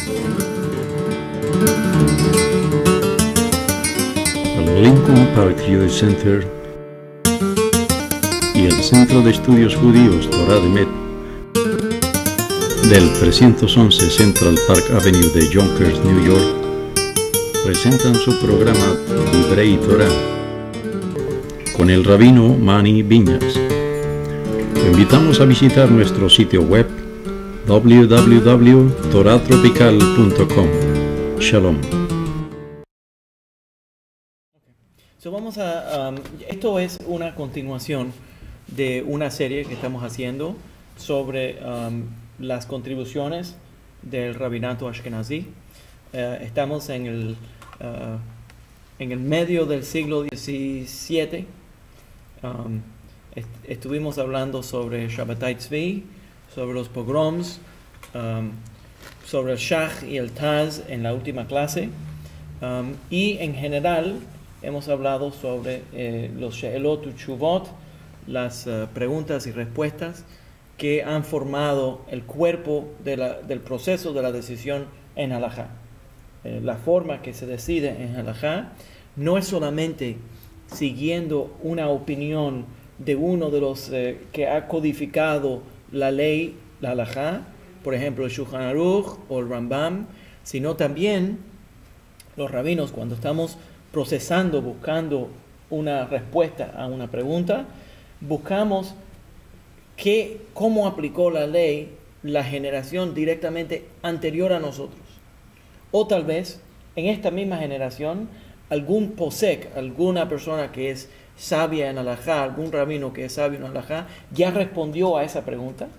El Lincoln Park Jewish Center y el Centro de Estudios Judíos Torah de Met del 311 Central Park Avenue de Yonkers, New York, presentan su programa Divrei Torah con el rabino Mani Viñas. Te invitamos a visitar nuestro sitio web www.toratropical.com. Shalom. Esto es una continuación de una serie que estamos haciendo sobre las contribuciones del rabinato ashkenazí. Estamos en el medio del siglo XVII. Estuvimos hablando sobre Shabbatai Tzvi, sobre los pogroms, sobre el Shach y el Taz en la última clase, y en general hemos hablado sobre los She'elot u'Tshuvot, las preguntas y respuestas que han formado el cuerpo del proceso de la decisión en halajá. La forma que se decide en halajá no es solamente siguiendo una opinión de uno de los que ha codificado la ley, la halajá, por ejemplo el Shulchan Aruch o el Rambam, sino también los rabinos, cuando estamos procesando, buscando una respuesta a una pregunta, buscamos cómo aplicó la ley la generación directamente anterior a nosotros. O tal vez en esta misma generación algún posek, alguna persona que es sabia en halajá, algún rabino que es sabio en halajá, ya respondió a esa pregunta.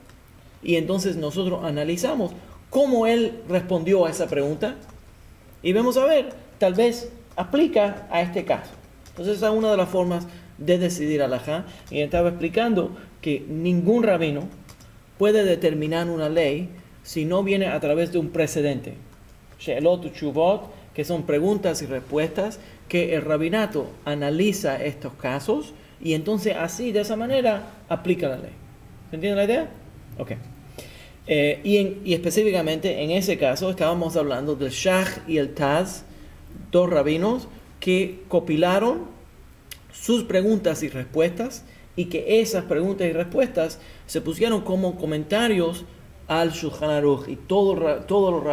Y entonces nosotros analizamos cómo él respondió a esa pregunta y vamos a ver, tal vez aplica a este caso. Entonces esa es una de las formas de decidir halajá. Y estaba explicando que ningún rabino puede determinar una ley si no viene a través de un precedente. She'elot u'Tshuvot, que son preguntas y respuestas, que el rabinato analiza estos casos y entonces así, de esa manera, aplica la ley. ¿Se entiende la idea? Ok. Y específicamente en ese caso estábamos hablando del Shach y el Taz, dos rabinos que compilaron sus preguntas y respuestas y que esas preguntas y respuestas se pusieron como comentarios al Shulchan Aruch, y todos los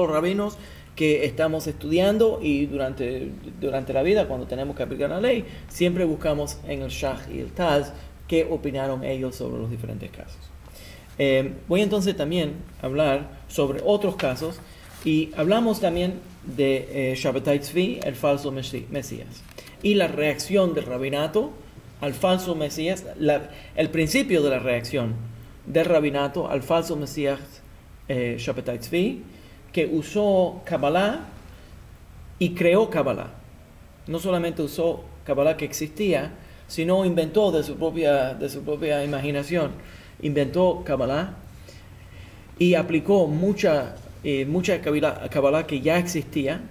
rabinos que estamos estudiando y durante la vida, cuando tenemos que aplicar la ley, siempre buscamos en el Shach y el Taz qué opinaron ellos sobre los diferentes casos. Voy entonces también a hablar sobre otros casos, y hablamos también de Shabbatai Tzvi, el falso Mesías, y la reacción del rabinato al falso Mesías, el principio de la reacción del rabinato al falso Mesías Shabbatai Tzvi, que usó Kabbalah y creó Kabbalah. No solamente usó Kabbalah que existía, sino inventó de su propia imaginación, inventó Kabbalah y aplicó mucha Kabbalah que ya existía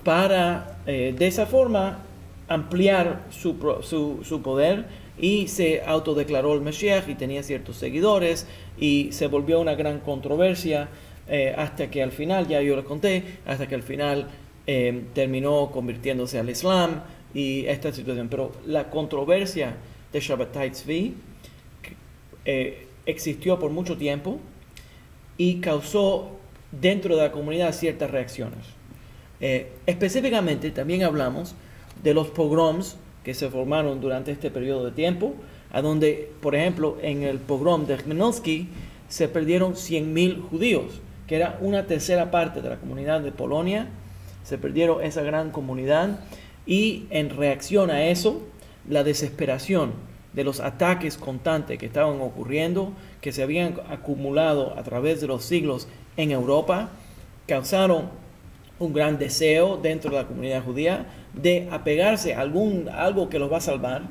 para de esa forma ampliar su poder, y se autodeclaró el Mashiach y tenía ciertos seguidores y se volvió una gran controversia hasta que al final, ya yo lo conté, hasta que al final terminó convirtiéndose al Islam y esta situación. Pero la controversia de Shabbatai Tzvi existió por mucho tiempo y causó dentro de la comunidad ciertas reacciones. Específicamente también hablamos de los pogroms que se formaron durante este periodo de tiempo, a donde, por ejemplo, en el pogrom de Chmielnicki se perdieron 100,000 judíos, que era una tercera parte de la comunidad de Polonia. Se perdieron esa gran comunidad, y en reacción a eso, la desesperación de los ataques constantes que estaban ocurriendo, que se habían acumulado a través de los siglos en Europa, causaron un gran deseo dentro de la comunidad judía de apegarse a algo que los va a salvar,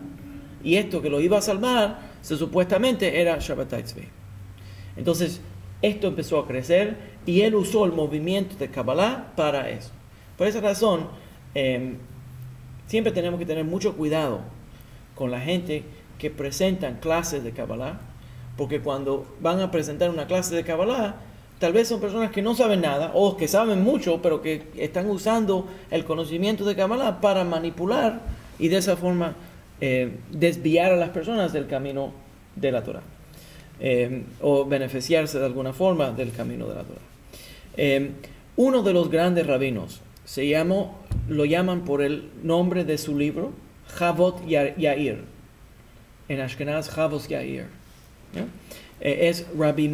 y esto que lo iba a salvar supuestamente era Shabbatai Tzvi. Entonces esto empezó a crecer y él usó el movimiento de Kabbalah para eso. Por esa razón siempre tenemos que tener mucho cuidado con la gente que presentan clases de Kabbalah, porque cuando van a presentar una clase de Kabbalah tal vez son personas que no saben nada o que saben mucho, pero que están usando el conocimiento de Kabbalah para manipular y de esa forma desviar a las personas del camino de la Torah, o beneficiarse de alguna forma del camino de la Torah. Uno de los grandes rabinos lo llaman por el nombre de su libro, Chavot Yair. En Ashkenaz, Chavot Yair. ¿No? Es Rabbi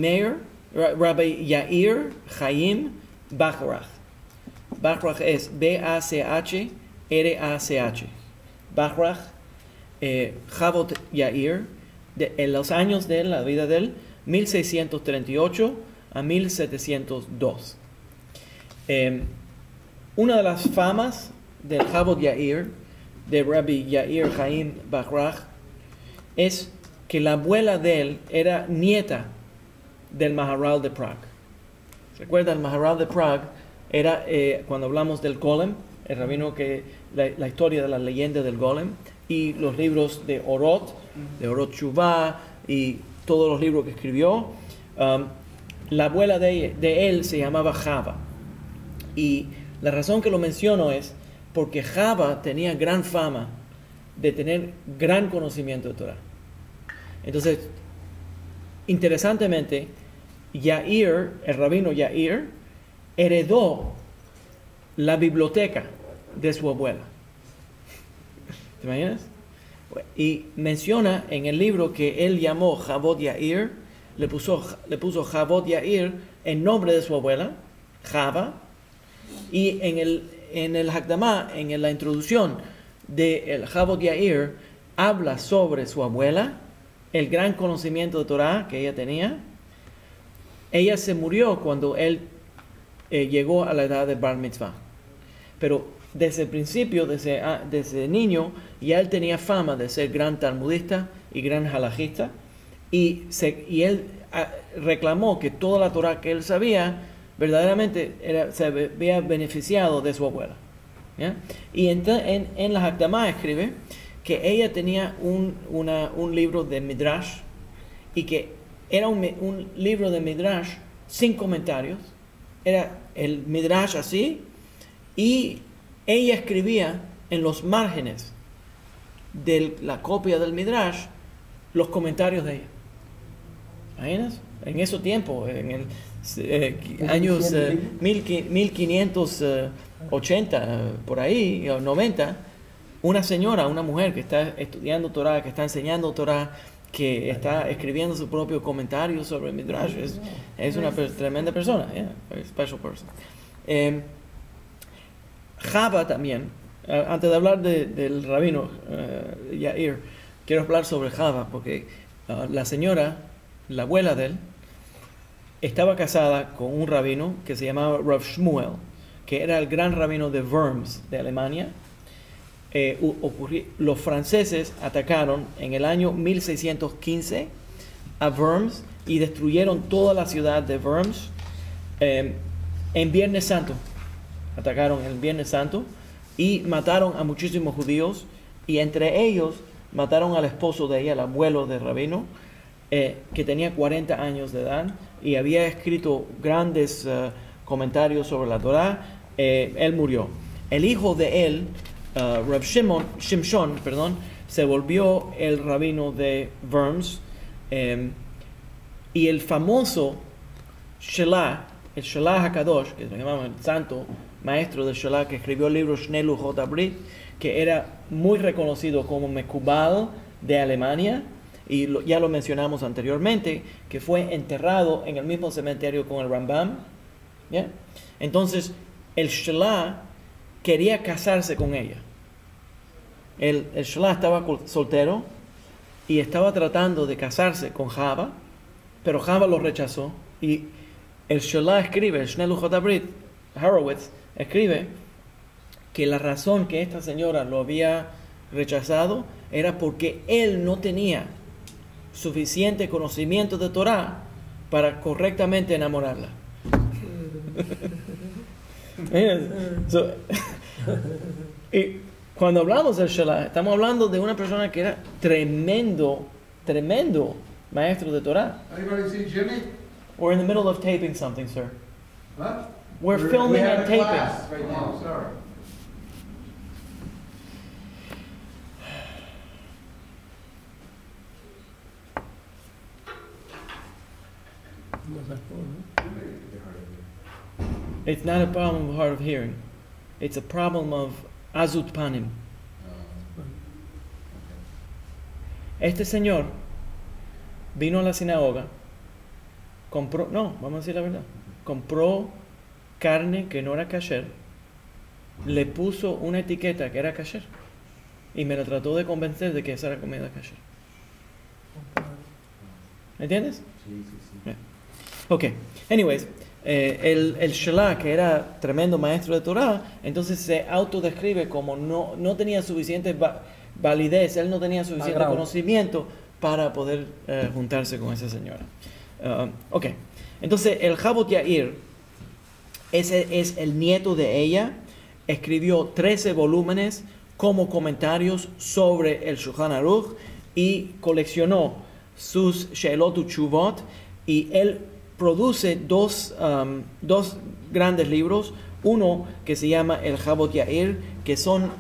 Yair Chaim Bachrach. Bachrach es Bachrach. Bachrach, Chavot Yair, en los años de la vida de él, 1638 a 1702. Una de las famas del Chavot Yair, de Rabbi Yair Chaim Bachrach, es que la abuela de él era nieta del Maharal de Prague. ¿Se acuerdan? El Maharal de Prague era, cuando hablamos del Golem, el rabino que la historia de la leyenda del Golem, y los libros de Orot Shuvah, y todos los libros que escribió, la abuela de él se llamaba Java. Y la razón que lo menciono es porque Java tenía gran fama de tener gran conocimiento de Torah. Entonces, interesantemente, Yair, el rabino Yair, heredó la biblioteca de su abuela. ¿Te imaginas? Y menciona en el libro que él llamó Chavot Yair, le puso Chavot Yair en nombre de su abuela, Java, y en el Hakdamá, en la introducción del Chavot Yair, habla sobre su abuela, el gran conocimiento de Torah que ella tenía. Ella se murió cuando él llegó a la edad de Bar Mitzvah. Pero desde el principio, desde niño, ya él tenía fama de ser gran talmudista y gran halajista. Y él reclamó que toda la Torah que él sabía, verdaderamente se había beneficiado de su abuela. ¿Ya? Y en la Hakdamá escribe que ella tenía un libro de Midrash, y que era un libro de Midrash sin comentarios. Era el Midrash así, y ella escribía en los márgenes de la copia del Midrash los comentarios de ella. ¿Imaginas? En ese tiempo, en el años 1580, por ahí, o 90, una mujer que está estudiando Torah, que está enseñando Torah, que está escribiendo su propio comentario sobre el Midrash, es una tremenda persona, very special person. Java también, antes de hablar del rabino Yair, quiero hablar sobre Java, porque la señora, la abuela de él, estaba casada con un rabino que se llamaba Rav Shmuel, que era el gran rabino de Worms, de Alemania. Los franceses atacaron en el año 1615 a Worms y destruyeron toda la ciudad de Worms en Viernes Santo. Atacaron el Viernes Santo y mataron a muchísimos judíos, y entre ellos mataron al esposo de ella, el abuelo del rabino, que tenía 40 años de edad y había escrito grandes comentarios sobre la Torah. Él murió. El hijo de él, Rav Shimshon, se volvió el rabino de Worms, y el famoso Shelah, el Shelah HaKadosh, que lo llamaban el santo maestro del Shelah, que escribió el libro Shnei Luchot Abrit, que era muy reconocido como Mekubal de Alemania, y ya lo mencionamos anteriormente, que fue enterrado en el mismo cementerio con el Rambam. ¿Ya? Entonces, el Shelah quería casarse con ella. El Shelah estaba soltero y estaba tratando de casarse con Java, pero Java lo rechazó. Y el Shelah escribe, el Shnei Luchot Abrit, Horowitz, escribe que la razón que esta señora lo había rechazado era porque él no tenía suficiente conocimiento de Torah para correctamente enamorarla. Y cuando hablamos del Shelah, estamos hablando de una persona que era tremendo maestro de Torah. Anybody see Jimmy? We're in the middle of taping something, sir. Huh? We're filming we have and a taping. class right now, sorry. It's not a problem of hard of hearing. It's a problem of azut panim. Este señor vino a la sinagoga, compró, no, vamos a decir la verdad, compró carne que no era kasher, le puso una etiqueta que era kasher y me la trató de convencer de que esa era comida kasher. ¿Entiendes? Sí, sí, sí. Yeah. Ok, anyways, el Shelah, que era tremendo maestro de Torah, entonces se autodescribe como no tenía suficiente validez, él no tenía suficiente conocimiento para poder juntarse con esa señora. Ok, entonces el Jabot Yair, ese es el nieto de ella, escribió 13 volúmenes como comentarios sobre el Shulchan Aruch y coleccionó sus She'elot u'Tshuvot, y él produce dos grandes libros, uno que se llama el Jabot Yair, que son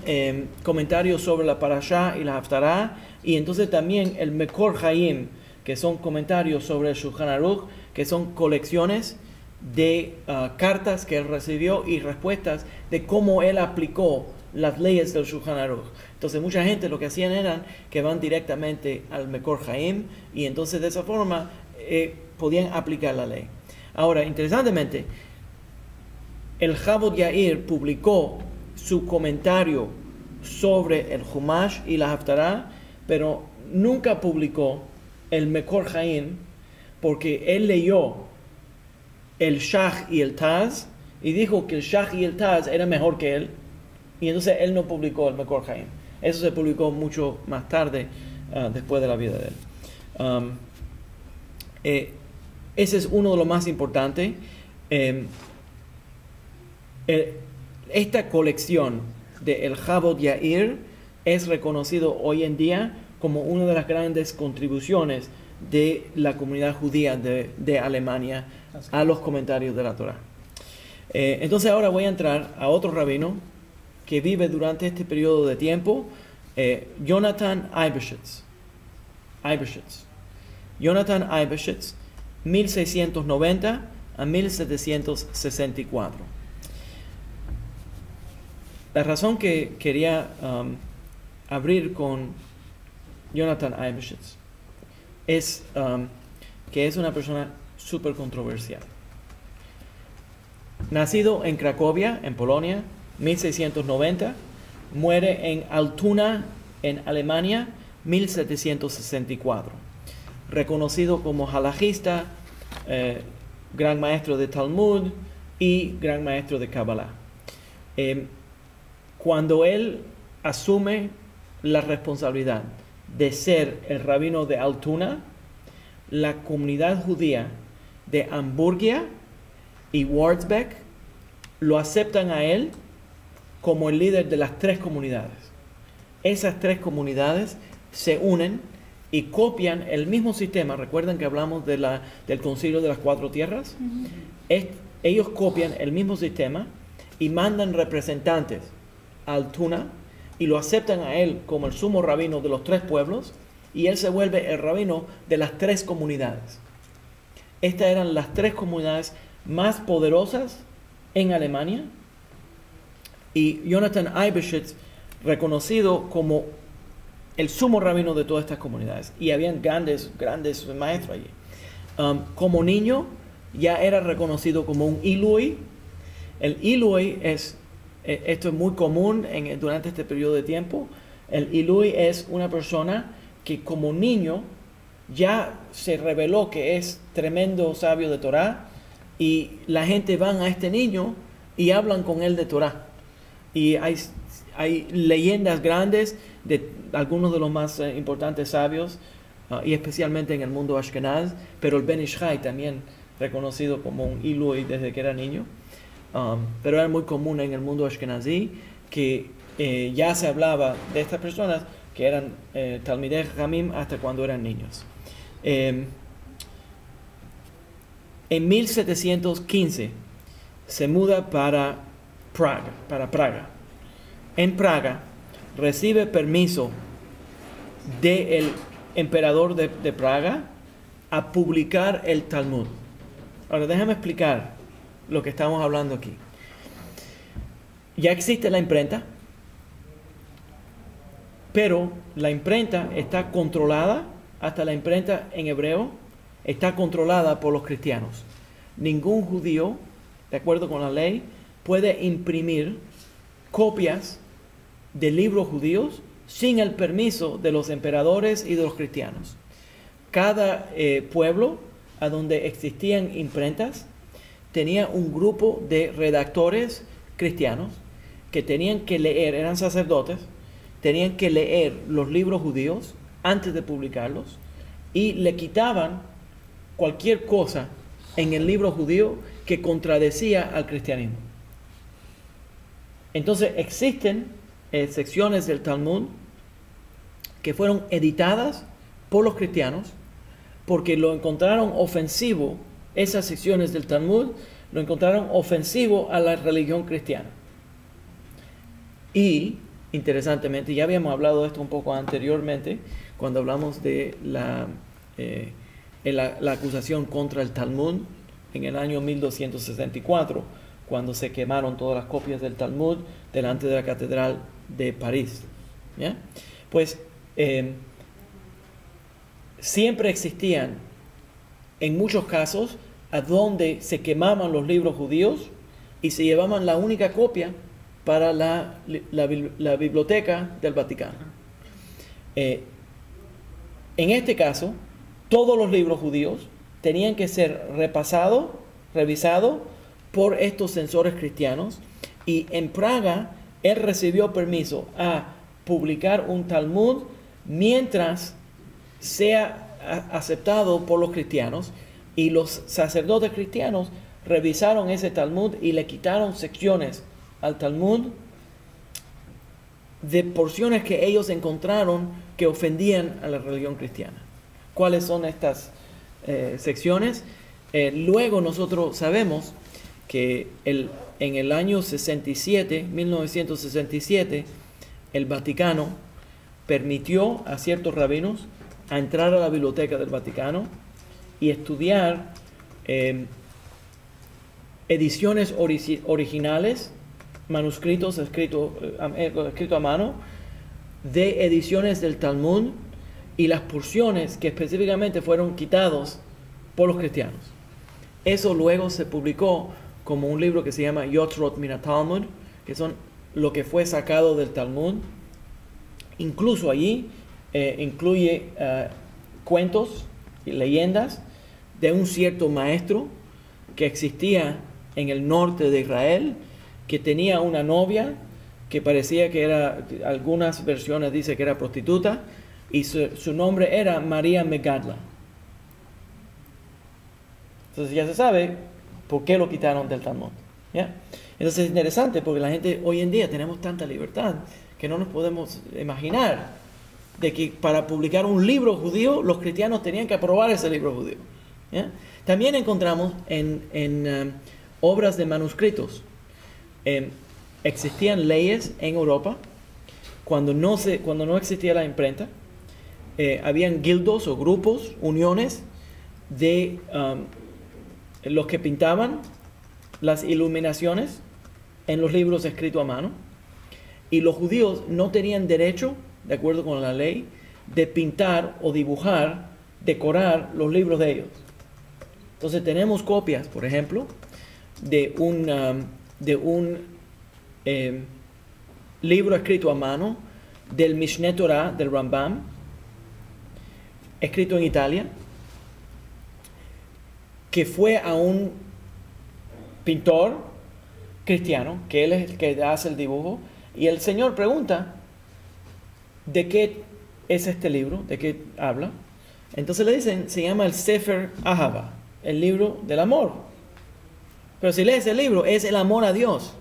comentarios sobre la Parashá y la Haftará, y entonces también el Mekor Chaim, que son comentarios sobre el Shulchan Aruch, que son colecciones de cartas que él recibió y respuestas de cómo él aplicó las leyes del Shulchan Aruch. Entonces mucha gente lo que hacían eran que van directamente al Mekor Chaim y entonces de esa forma podían aplicar la ley. Ahora, interesantemente, el Jabot Yair publicó su comentario sobre el Humash y la Haftará, pero nunca publicó el Mekor Chaim porque él leyó el Shach y el Taz y dijo que el Shach y el Taz eran mejor que él, y entonces él no publicó el Mekor Chaim. Eso se publicó mucho más tarde, después de la vida de él. Ese es uno de los más importantes. Esta colección de el Jabot Yair es reconocido hoy en día como una de las grandes contribuciones de la comunidad judía de Alemania a los comentarios de la Torah. Entonces ahora voy a entrar a otro rabino que vive durante este periodo de tiempo, Jonathan Eibeshitz. Jonathan Eibeshitz, 1690 a 1764. La razón que quería abrir con Jonathan Eibeshitz es que es una persona súper controversial. Nacido en Cracovia, en Polonia, 1690, muere en Altona, en Alemania, 1764. Reconocido como halajista, gran maestro de Talmud y gran maestro de Kabbalah. Cuando él asume la responsabilidad de ser el rabino de Altona, la comunidad judía de Hamburgia y Wurzbeck lo aceptan a él como el líder de las tres comunidades. Esas tres comunidades se unen y copian el mismo sistema. ¿Recuerdan que hablamos del concilio de las cuatro tierras? Ellos copian el mismo sistema y mandan representantes a Altona y lo aceptan a él como el sumo rabino de los tres pueblos, y él se vuelve el rabino de las tres comunidades. Estas eran las tres comunidades más poderosas en Alemania, y Jonathan Eibeshitz, reconocido como el sumo rabino de todas estas comunidades, y habían grandes maestros allí. Como niño ya era reconocido como un Ilui. El Ilui esto es muy común durante este periodo de tiempo. El Ilui es una persona que como niño ya se reveló que es tremendo sabio de Torah, y la gente van a este niño y hablan con él de Torah. Y hay leyendas grandes de algunos de los más importantes sabios, y especialmente en el mundo Ashkenaz, pero el Ben Ish Chai también reconocido como un Ilui desde que era niño. Pero era muy común en el mundo Ashkenazí que ya se hablaba de estas personas que eran Talmidei Jajamim hasta cuando eran niños. En 1715 se muda para Praga. En Praga recibe permiso del emperador de Praga a publicar el Talmud. Ahora déjame explicar lo que estamos hablando aquí. Ya existe la imprenta, pero la imprenta está controlada, hasta la imprenta en hebreo, está controlada por los cristianos. Ningún judío, de acuerdo con la ley, puede imprimir copias de libros judíos sin el permiso de los emperadores y de los cristianos. Cada pueblo a donde existían imprentas tenía un grupo de redactores cristianos que tenían que leer, eran sacerdotes, tenían que leer los libros judíos antes de publicarlos y le quitaban cualquier cosa en el libro judío que contradecía al cristianismo. Entonces existen secciones del Talmud que fueron editadas por los cristianos porque lo encontraron ofensivo, esas secciones del Talmud lo encontraron ofensivo a la religión cristiana. Y, interesantemente, ya habíamos hablado de esto un poco anteriormente, cuando hablamos de la acusación contra el Talmud en el año 1264, cuando se quemaron todas las copias del Talmud delante de la Catedral de París. ¿Ya? Pues siempre existían, en muchos casos, a donde se quemaban los libros judíos y se llevaban la única copia para la biblioteca del Vaticano. En este caso, todos los libros judíos tenían que ser revisados por estos censores cristianos, y en Praga él recibió permiso a publicar un Talmud mientras sea aceptado por los cristianos, y los sacerdotes cristianos revisaron ese Talmud y le quitaron secciones al Talmud de porciones que ellos encontraron que ofendían a la religión cristiana. ¿Cuáles son estas secciones? Luego nosotros sabemos que en el año 1967, el Vaticano permitió a ciertos rabinos a entrar a la biblioteca del Vaticano y estudiar ediciones originales, manuscritos escritos a mano, de ediciones del Talmud y las porciones que específicamente fueron quitados por los cristianos. Eso luego se publicó como un libro que se llama Yotrot Min HaTalmud, que son lo que fue sacado del Talmud. Incluso allí incluye cuentos y leyendas de un cierto maestro que existía en el norte de Israel, que tenía una novia que parecía que era, algunas versiones dicen que era prostituta, y su nombre era María Megadla. Entonces ya se sabe por qué lo quitaron del Talmud. ¿Ya? Entonces es interesante porque la gente hoy en día tenemos tanta libertad que no nos podemos imaginar de que para publicar un libro judío los cristianos tenían que aprobar ese libro judío. ¿Ya? También encontramos en obras de manuscritos. Existían leyes en Europa cuando no existía la imprenta. Habían guildos o grupos, uniones de los que pintaban las iluminaciones en los libros escritos a mano, y los judíos no tenían derecho, de acuerdo con la ley, de pintar o dibujar, decorar los libros de ellos. Entonces tenemos copias, por ejemplo, de un libro escrito a mano del Mishneh Torah del Rambam, escrito en Italia, que fue a un pintor cristiano, que él es el que hace el dibujo, y el Señor pregunta, ¿de qué es este libro? ¿De qué habla? Entonces le dicen, se llama el Sefer Ahava, el libro del amor. Pero si lees el libro, es el amor a Dios.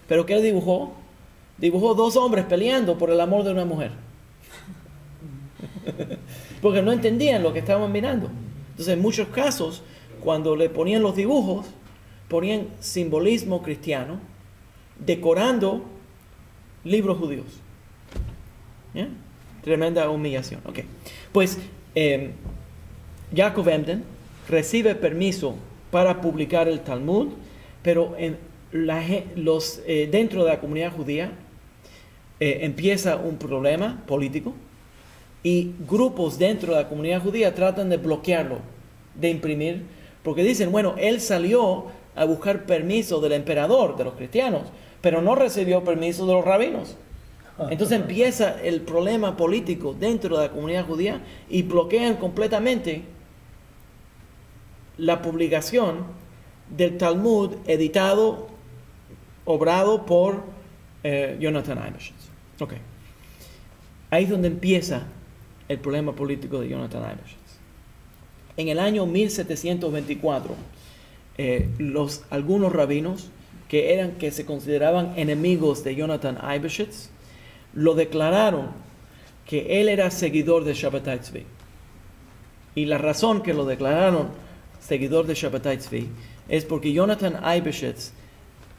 ¿Pero qué dibujó? Dibujó dos hombres peleando por el amor de una mujer. Porque no entendían lo que estaban mirando. Entonces, en muchos casos, cuando le ponían los dibujos, ponían simbolismo cristiano, decorando libros judíos. ¿Ya? Tremenda humillación. Okay. Pues Yaakov Emden recibe permiso para publicar el Talmud, pero dentro de la comunidad judía empieza un problema político y grupos dentro de la comunidad judía tratan de bloquearlo, de imprimir, porque dicen, bueno, él salió a buscar permiso del emperador de los cristianos, pero no recibió permiso de los rabinos. Entonces empieza el problema político dentro de la comunidad judía y bloquean completamente la publicación del Talmud editado, obrado por Jonathan Eybeschutz. Okay. Ahí es donde empieza el problema político de Jonathan Eybeschutz. En el año 1724, algunos rabinos que se consideraban enemigos de Jonathan Eybeschutz lo declararon que él era seguidor de Shabbatai Tzvi. Y la razón que lo declararon seguidor de Shabbatai Tzvi es porque Jonathan Eybeschutz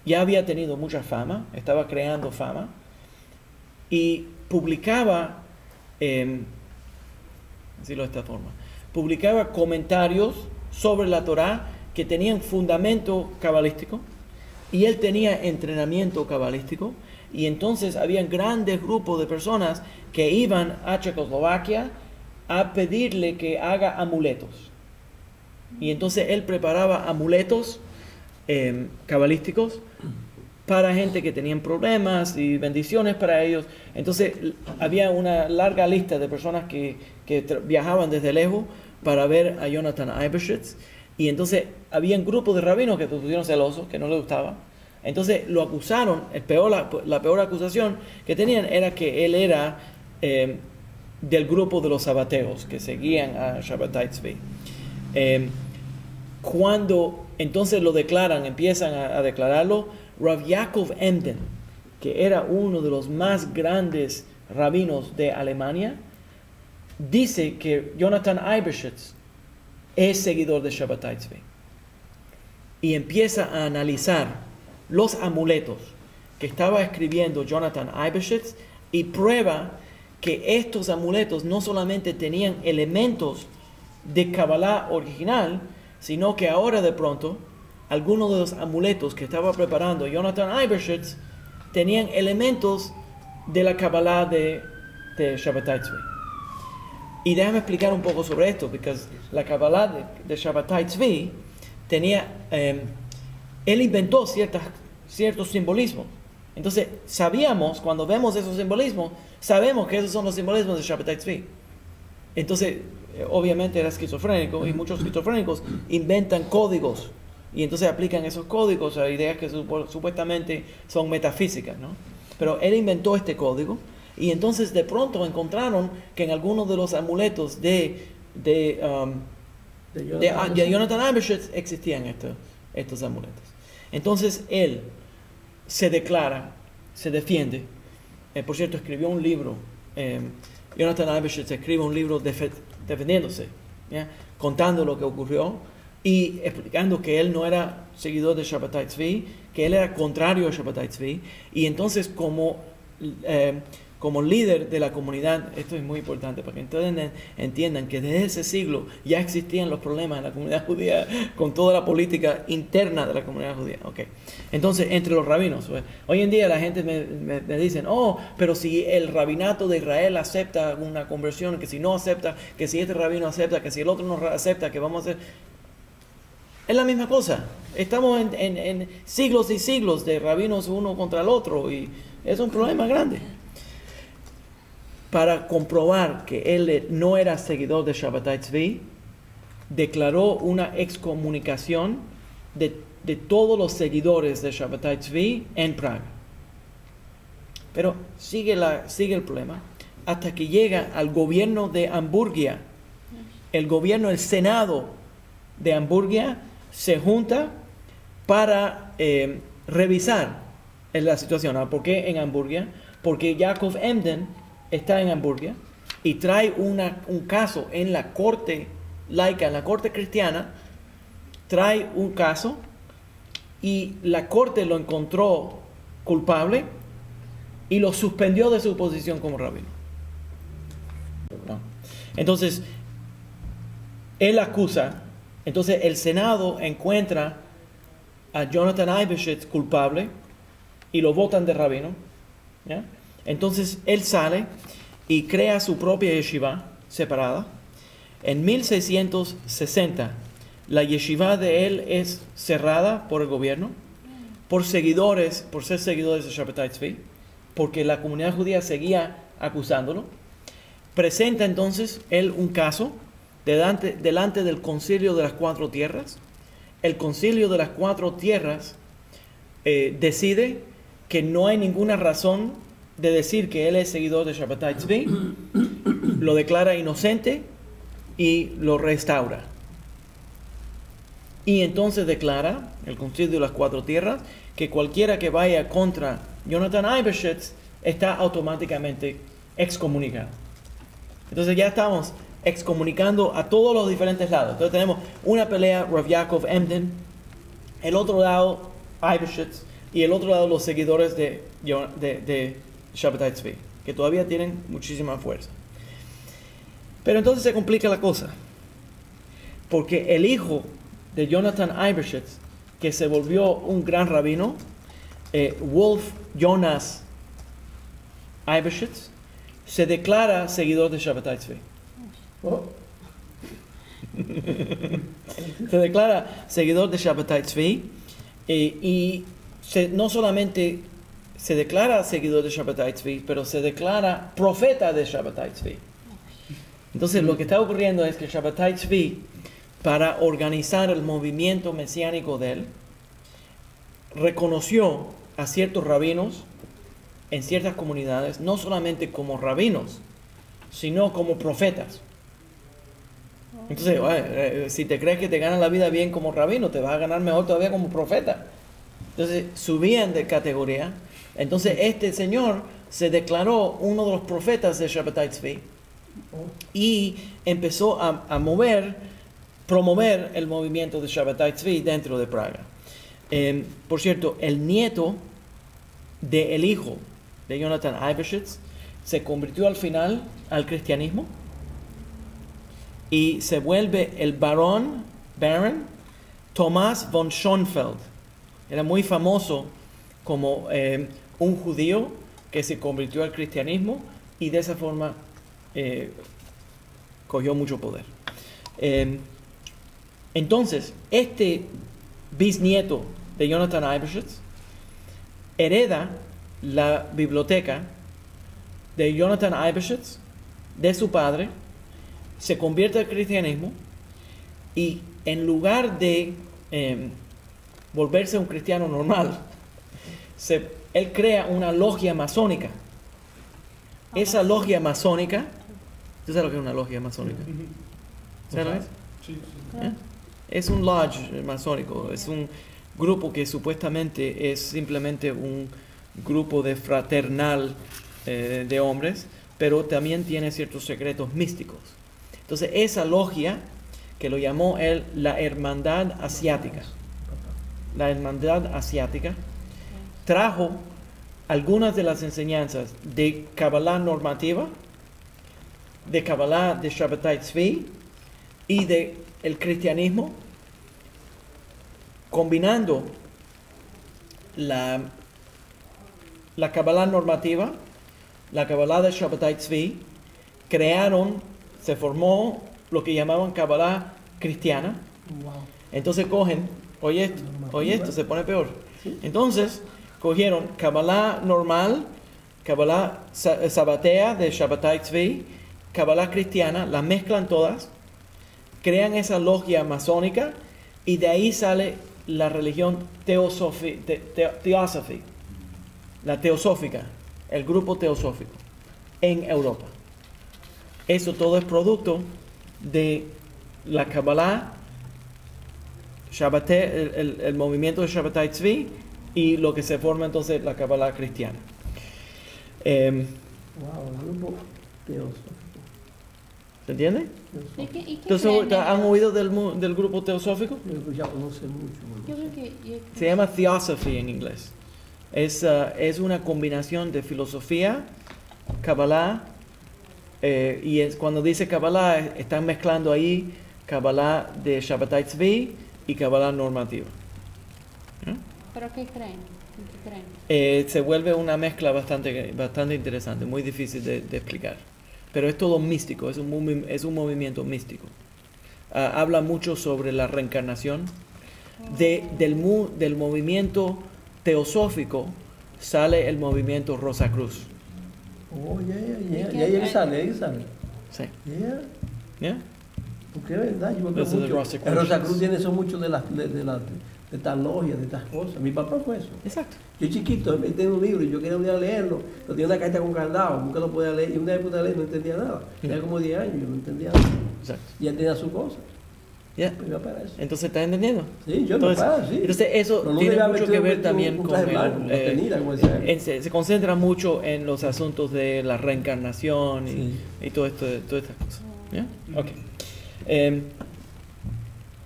ya había tenido mucha fama, estaba creando fama, y publicaba, decirlo de esta forma, publicaba comentarios sobre la Torá que tenían fundamento cabalístico, y él tenía entrenamiento cabalístico, y entonces había grandes grupos de personas que iban a Checoslovaquia a pedirle que haga amuletos. Y entonces él preparaba amuletos cabalísticos para gente que tenían problemas y bendiciones para ellos. Entonces había una larga lista de personas que viajaban desde lejos para ver a Jonathan Eybeschutz. Y entonces había un grupo de rabinos que se pusieron celosos, que no les gustaba. Entonces lo acusaron. La peor acusación que tenían era que él era del grupo de los sabateos que seguían a Shabbatai Tzvi. Cuando entonces lo declaran, empiezan a declararlo, Rav Yaakov Emden, que era uno de los más grandes rabinos de Alemania, dice que Jonathan Eybeschutz es seguidor de Shabbatai Tzvi. Y empieza a analizar los amuletos que estaba escribiendo Jonathan Eybeschutz y prueba que estos amuletos no solamente tenían elementos de Kabbalah original, sino que ahora de pronto algunos de los amuletos que estaba preparando Jonathan Eybeschutz tenían elementos de la Kabbalah de Shabbatai Tzvi. Y déjame explicar un poco sobre esto, porque la Kabbalah de Shabbatai Tzvi tenía, él inventó ciertos simbolismos. Entonces sabíamos, cuando vemos esos simbolismos, sabemos que esos son los simbolismos de Shabbatai Tzvi. Entonces, obviamente era esquizofrénico, y muchos esquizofrénicos inventan códigos y entonces aplican esos códigos a ideas que supuestamente son metafísicas, ¿no? Pero él inventó este código y entonces de pronto encontraron que en algunos de los amuletos de Jonathan Eybeschutz existían estos amuletos. Entonces él se declara, se defiende. Por cierto, escribió un libro. Jonathan Eybeschutz escribe un libro defendiéndose, ¿ya? Contando lo que ocurrió y explicando que él no era seguidor de Shabbatai Tzvi, que él era contrario a Shabbatai Tzvi. Y entonces como líder de la comunidad, esto es muy importante para que ustedes entiendan que desde ese siglo ya existían los problemas en la comunidad judía con toda la política interna de la comunidad judía. Okay. Entonces, entre los rabinos, hoy en día la gente me dicen, pero si el rabinato de Israel acepta una conversión, que si no acepta, que si este rabino acepta, que si el otro no acepta, que vamos a hacer... Es la misma cosa. Estamos en siglos y siglos de rabinos uno contra el otro y es un problema grande. Para comprobar que él no era seguidor de Shabbatai Tzvi, declaró una excomunicación de todos los seguidores de Shabbatai Tzvi en Praga. Pero sigue el problema hasta que llega al gobierno de Hamburgia. El Senado de Hamburgia se junta para revisar la situación. ¿Por qué en Hamburgia? Porque Yaakov Emden está en Hamburgia y trae un caso en la corte laica, en la corte cristiana, trae un caso y la corte lo encontró culpable y lo suspendió de su posición como rabino. ¿No? Entonces, él acusa, entonces el Senado encuentra a Jonathan Eibeshitz culpable y lo votan de rabino. ¿Ya? Entonces él sale y crea su propia yeshiva separada. En 1660 la yeshiva de él es cerrada por el gobierno, por ser seguidores de Shabbatai Tzvi, porque la comunidad judía seguía acusándolo. Presenta entonces él un caso delante del Concilio de las Cuatro Tierras. El Concilio de las Cuatro Tierras decide que no hay ninguna razón de decir que él es seguidor de Shabbatai Tzvi, lo declara inocente y lo restaura. Y entonces declara el Concilio de las Cuatro Tierras que cualquiera que vaya contra Jonathan Eibeshitz está automáticamente excomunicado. Entonces ya estamos excomunicando a todos los diferentes lados. Entonces tenemos una pelea, Rav Yaakov Emden, el otro lado Eibeshitz y el otro lado los seguidores de Shabbatai Tzvi, que todavía tienen muchísima fuerza. Pero entonces se complica la cosa, porque el hijo de Jonathan Eibeshitz, que se volvió un gran rabino, Wolf Jonas Eibeshitz, se declara seguidor de Shabbatai Tzvi. Se declara seguidor de Shabbatai Tzvi no solamente se declara seguidor de Shabbatai Tzvi, pero se declara profeta de Shabbatai Tzvi. Entonces lo que está ocurriendo es que Shabbatai Tzvi, para organizar el movimiento mesiánico de él, reconoció a ciertos rabinos en ciertas comunidades, no solamente como rabinos, sino como profetas. Entonces, si te crees que te ganas la vida bien como rabino, te vas a ganar mejor todavía como profeta. Entonces, subían de categoría. Entonces, este señor se declaró uno de los profetas de Shabbatai Tzvi y empezó a promover el movimiento de Shabbatai Tzvi dentro de Praga. Por cierto, el nieto del hijo de Jonathan Eibeshitz se convirtió al final al cristianismo y se vuelve el Baron Thomas von Schoenfeld. Era muy famoso como un judío que se convirtió al cristianismo y de esa forma cogió mucho poder. Entonces, este bisnieto de Jonathan Eibeshitz hereda la biblioteca de Jonathan Eibeshitz, de su padre, se convierte al cristianismo y en lugar de volverse un cristiano normal, él crea una logia masónica. Esa logia masónica, ¿tú sabes lo que es una logia masónica? ¿Sabes lo que es? Sí, Es un lodge masónico, es un grupo que supuestamente es simplemente un grupo de fraternal de hombres, pero también tiene ciertos secretos místicos. Entonces esa logia, que lo llamó él la Hermandad Asiática, trajo algunas de las enseñanzas de Kabbalah normativa, de Kabbalah de Shabbatai Tzvi y de el cristianismo, combinando la Kabbalah normativa, la Kabbalah de Shabbatai Tzvi, se formó lo que llamaban Kabbalah cristiana. Entonces cogen, oye esto, se pone peor. Entonces cogieron Kabbalah normal, Kabbalah sabatea de Shabbatai Tzvi, Kabbalah cristiana, las mezclan todas, crean esa logia masónica y de ahí sale la religión la teosófica, el grupo teosófico en Europa. Eso todo es producto de la Kabbalah, el movimiento de Shabbatai Tzvi y lo que se forma entonces la Kabbalah cristiana. El grupo teosófico. ¿Se entiende? ¿Y qué Entonces, creen ¿han ellos? oído del grupo teosófico? Yo ya no sé mucho. Yo creo que Se llama Theosophy en inglés. Es una combinación de filosofía, Kabbalah, y cuando dice Kabbalah, están mezclando ahí Kabbalah de Shabbatai Tzvi y Kabbalah normativa. ¿Pero qué creen? ¿En qué creen? Se vuelve una mezcla bastante interesante, muy difícil de explicar. Pero es todo místico, es un movimiento místico. Habla mucho sobre la reencarnación. Del movimiento teosófico sale el movimiento Rosacruz. Oh, ¿Y qué ya él hay? sale. Sí. Yeah. ¿Ya? Porque es verdad, yo me acuerdo Eso de mucho. Rosacruz. El Rosacruz tiene eso mucho de estas logias, de estas cosas. Mi papá fue eso. Exacto. Yo chiquito, él tenía un libro y yo quería un día leerlo, pero tenía una carta con candado, nunca lo podía leer, y un día me puse a leer y no entendía nada. Tenía como 10 años, yo no entendía nada. Exacto. Y él tenía su cosa. ¿Ya? Mi papá era eso. Entonces, ¿estás entendiendo? Sí, yo Entonces, mi papá, sí. entonces eso Pero no tiene debía mucho haber que ver metido también un con traje blanco, como tenía, como decía él. se concentra mucho en los asuntos de la reencarnación Sí. y todo esto, todas estas cosas. ¿Ya? Ok.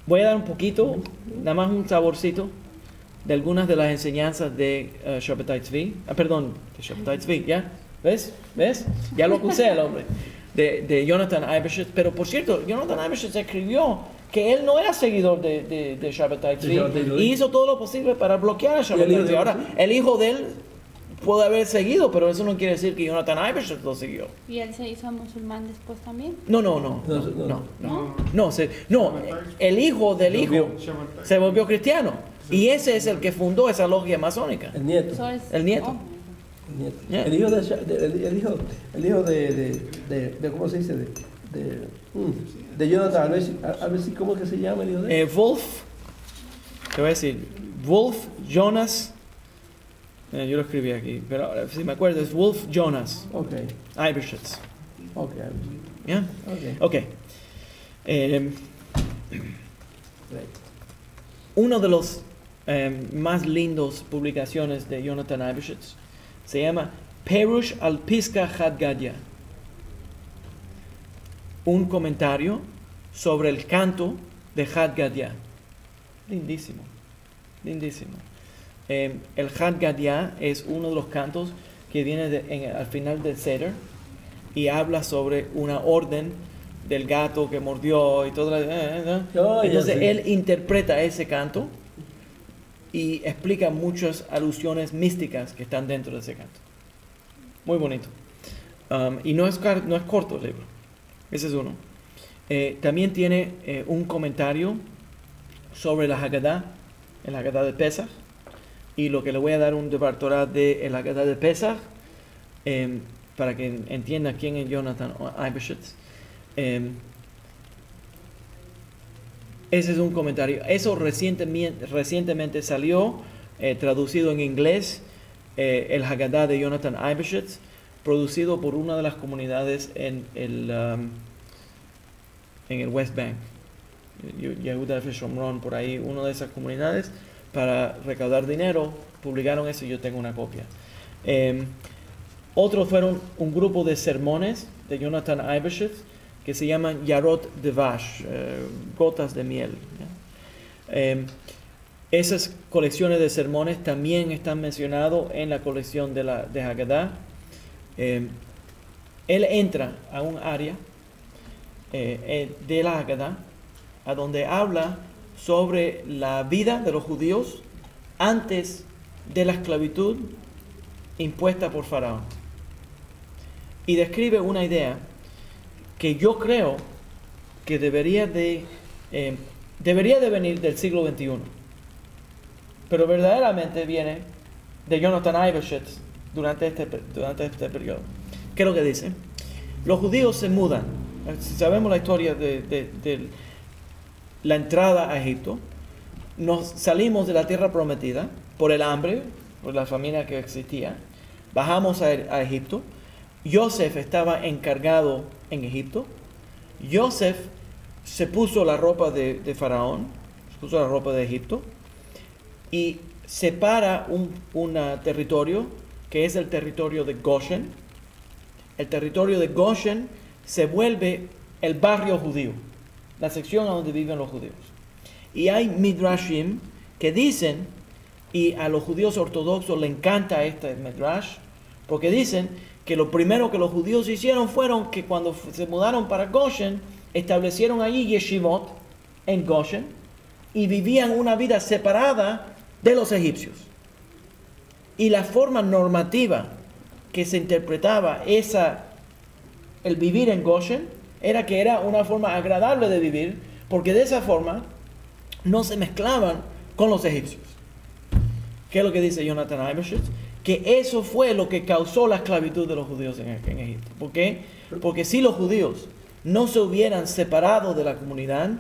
Voy a dar un poquito, nada más un saborcito de algunas de las enseñanzas de Shabbatai Tzvi. Perdón, de Shabbatai Tzvi, ¿ya? ¿Ves? Ya lo acusé al hombre. De Jonathan Eibeshitz. Pero por cierto, Jonathan Eibeshitz escribió que él no era seguidor de Shabbatai Tzvi y hizo todo lo posible para bloquear a Shabbatai Tzvi. Ahora, el hijo de él puede haber seguido, pero eso no quiere decir que Jonathan Eibeshitz lo siguió. ¿Y él se hizo musulmán después también? No, el hijo del hijo se volvió cristiano y ese es el que fundó esa logia masónica. El nieto. Eso es- El nieto. oh, El nieto. Yeah. El hijo el hijo de ¿cómo se dice? De Jonathan, a ver si, ¿cómo es que se llama el hijo de él? Wolf, te voy a decir, Wolf Jonas, yo lo escribí aquí, pero ahora, si me acuerdo es Wolf Jonas Ok, Eibeshitz. ok, ¿Ya? ok. Ok. Uno de los más lindos publicaciones de Jonathan Eibeshitz se llama Perush al Piska Had Gadya. Un comentario sobre el canto de Had Gadya. Lindísimo, lindísimo. El Had Gadya es uno de los cantos que viene al final del Seder y habla sobre una orden del gato que mordió y todo. Entonces él interpreta ese canto y explica muchas alusiones místicas que están dentro de ese canto. Muy bonito. Y no es corto el libro. Ese es uno. También tiene un comentario sobre la Haggadah, el Haggadah de Pesach, y lo que le voy a dar un departorat de el Haggadah de Pesach, para que entienda quién es Jonathan Eibeshitz. Ese es un comentario. Eso recientemente salió, traducido en inglés, el Haggadah de Jonathan Eibeshitz, producido por una de las comunidades en el West Bank, Yehuda Shomron, por ahí, una de esas comunidades, para recaudar dinero, publicaron eso y yo tengo una copia. Otros fueron un grupo de sermones de Jonathan Eibeshitz que se llaman Yarot Devash, gotas de miel. Esas colecciones de sermones también están mencionados en la colección de Haggadah. Él entra a un área de la Haggadah a donde habla sobre la vida de los judíos antes de la esclavitud impuesta por Faraón. Y describe una idea que yo creo que debería de venir del siglo XXI, pero verdaderamente viene de Jonathan Eibeshitz durante este periodo. ¿Qué es lo que dice? Los judíos se mudan. Si sabemos la historia de la entrada a Egipto, nos salimos de la tierra prometida por el hambre, por la famina que existía, bajamos a Egipto. Joseph estaba encargado en Egipto. Joseph se puso la ropa de Faraón, se puso la ropa de Egipto y separa un territorio que es el territorio de Goshen. El territorio de Goshen se vuelve el barrio judío, la sección donde viven los judíos. Y hay midrashim que dicen, y a los judíos ortodoxos les encanta este midrash, porque dicen que lo primero que los judíos hicieron fueron que cuando se mudaron para Goshen, establecieron allí yeshivot en Goshen y vivían una vida separada de los egipcios. Y la forma normativa que se interpretaba el vivir en Goshen era que era una forma agradable de vivir, porque de esa forma no se mezclaban con los egipcios. ¿Qué es lo que dice Jonathan Eibeshitz? Que eso fue lo que causó la esclavitud de los judíos en Egipto. ¿Por qué? Porque si los judíos no se hubieran separado de la comunidad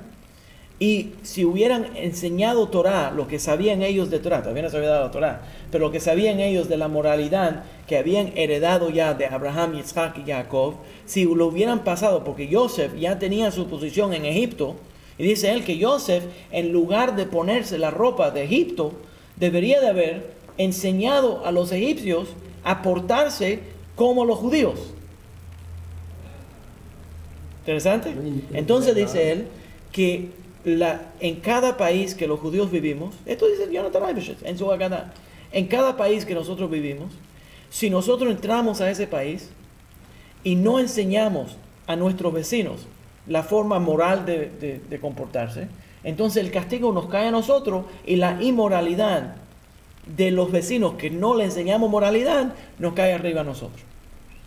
y si hubieran enseñado Torah, lo que sabían ellos de Torah, todavía no se había dado la Torah, pero lo que sabían ellos de la moralidad que habían heredado ya de Abraham, Isaac y Jacob, si lo hubieran pasado, porque Yosef ya tenía su posición en Egipto, y dice él que Yosef, en lugar de ponerse la ropa de Egipto, debería de haber enseñado a los egipcios a portarse como los judíos. ¿Interesante? Entonces dice él que en cada país que los judíos vivimos, esto dice Jonathan Eibeshitz en su Haggadah, en cada país que nosotros vivimos, si nosotros entramos a ese país y no enseñamos a nuestros vecinos la forma moral de comportarse, entonces el castigo nos cae a nosotros y la inmoralidad de los vecinos que no le enseñamos moralidad nos cae arriba a nosotros.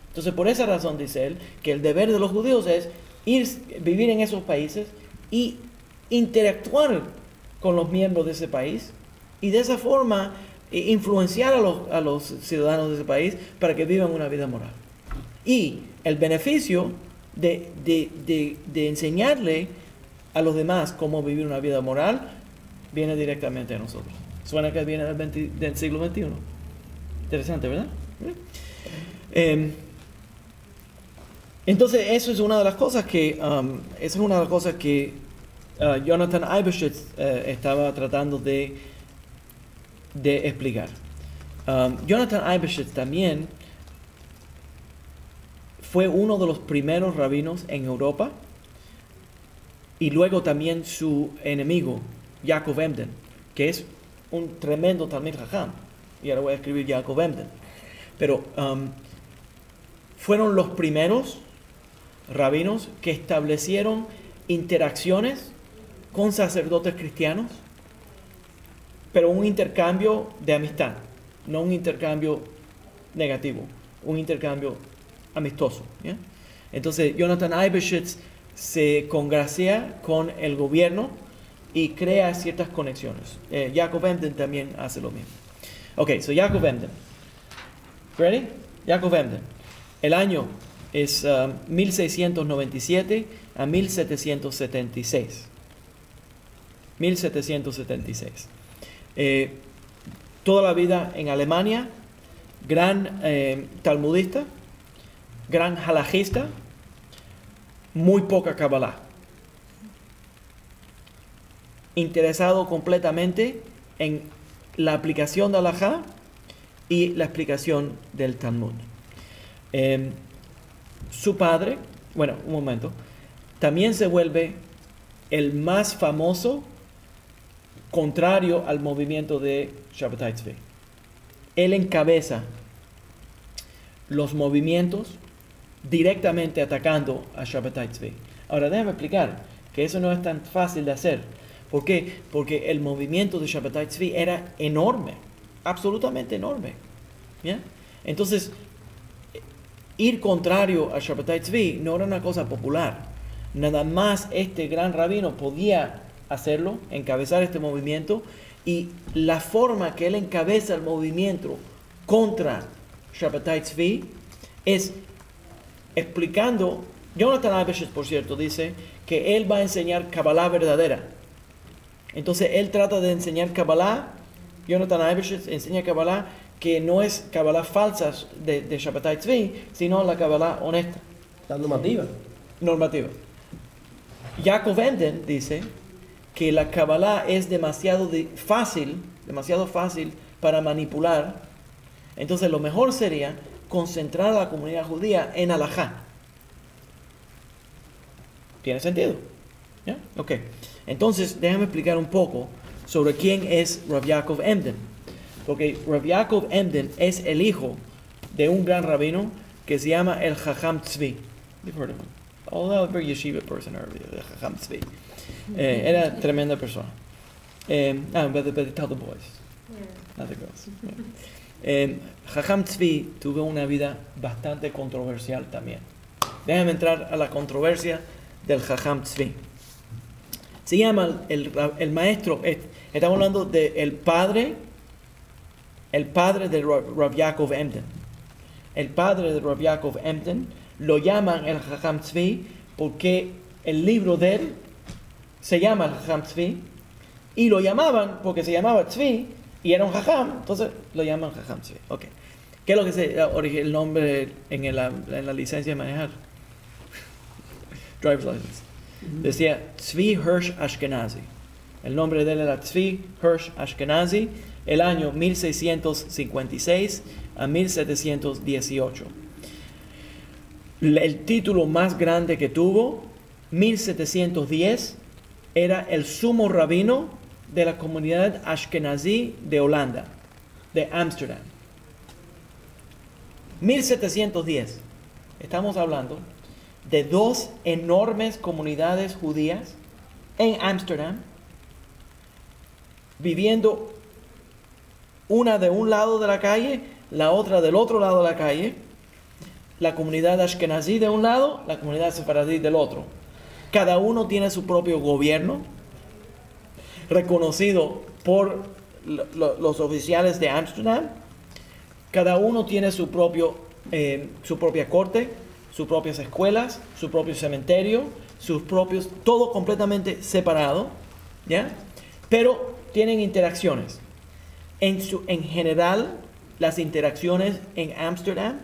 Entonces por esa razón dice él que el deber de los judíos es vivir en esos países y interactuar con los miembros de ese país y de esa forma influenciar a los ciudadanos de ese país para que vivan una vida moral. Y el beneficio de enseñarle a los demás cómo vivir una vida moral viene directamente a nosotros. Suena que viene del siglo XXI. Interesante, ¿verdad? Entonces, eso es una de las cosas que Jonathan Eibeshitz estaba tratando de explicar. Jonathan Eibeshitz también fue uno de los primeros rabinos en Europa y luego también su enemigo, Yaakov Emden, que es un tremendo Talmid Jajam. Y ahora voy a escribir Yaakov Emden. Pero fueron los primeros rabinos que establecieron interacciones con sacerdotes cristianos, pero un intercambio de amistad, no un intercambio negativo, un intercambio amistoso. ¿Ya? Entonces Jonathan Eibeshitz se congracia con el gobierno y crea ciertas conexiones. Yaakov Emden también hace lo mismo. Ok, so Yaakov Emden. Ready? Yaakov Emden. El año es 1697 a 1776. 1776. Toda la vida en Alemania, gran talmudista, gran halajista, muy poca Kabbalah. Interesado completamente en la aplicación de halajá y la explicación del Talmud. Su padre, bueno, un momento, también se vuelve el más famoso contrario al movimiento de Shabbatai Tzvi. Él encabeza los movimientos directamente atacando a Shabbatai Tzvi. Ahora déjame explicar que eso no es tan fácil de hacer. ¿Por qué? Porque el movimiento de Shabbatai Tzvi era enorme, absolutamente enorme. ¿Ya? Entonces, ir contrario a Shabbatai Tzvi no era una cosa popular. Nada más este gran rabino podía hacerlo, encabezar este movimiento, y la forma que él encabeza el movimiento contra Shabbatai Tzvi es explicando. Jonathan Eibeshitz, por cierto, dice que él va a enseñar Kabbalah verdadera. Entonces él trata de enseñar Kabbalah. Jonathan Eibeshitz enseña Kabbalah que no es Kabbalah falsa de Shabbatai Tzvi, sino la Kabbalah honesta. La normativa. Normativa. Yaakov Emden dice que la Kabbalah es demasiado fácil para manipular. Entonces lo mejor sería concentrar a la comunidad judía en halajá. tiene sentido. ¿Ya? Ok. Entonces, déjame explicar un poco sobre quién es Rav Yaakov Emden. Porque Rav Yaakov Emden es el hijo de un gran rabino que se llama el Jajam Tzvi. You've heard of him. Although a very yeshiva person earlier, the Jajam Tzvi. Era tremenda persona. But tell the boys, not the girls. Jajam Tzvi tuvo una vida bastante controversial también. Déjame entrar a la controversia del Jajam Tzvi. Se llama el maestro, estamos hablando del padre de Rav Yaakov Emden. El padre de Rav Yaakov Emden lo llaman el Jajam Tzvi porque el libro de él se llama el Jajam Tzvi y lo llamaban porque se llamaba Tzvi y era un Jajam, entonces lo llaman Jajam Tzvi. Okay. ¿Qué es lo que se el nombre en la licencia de manejar? Driver's license. Decía Tzvi Hirsch Ashkenazi. El nombre de él era Tzvi Hirsch Ashkenazi, el año 1656 a 1718. El título más grande que tuvo, 1710, era el sumo rabino de la comunidad Ashkenazí de Holanda, de Ámsterdam. 1710. Estamos hablando de dos enormes comunidades judías en Ámsterdam, viviendo una de un lado de la calle, la otra del otro lado de la calle, la comunidad Ashkenazí de un lado, la comunidad sefaradí del otro. Cada uno tiene su propio gobierno, reconocido por los oficiales de Ámsterdam. Cada uno tiene su propia corte, sus propias escuelas, su propio cementerio, todo completamente separado, ¿ya? Pero tienen interacciones. En general, las interacciones en Ámsterdam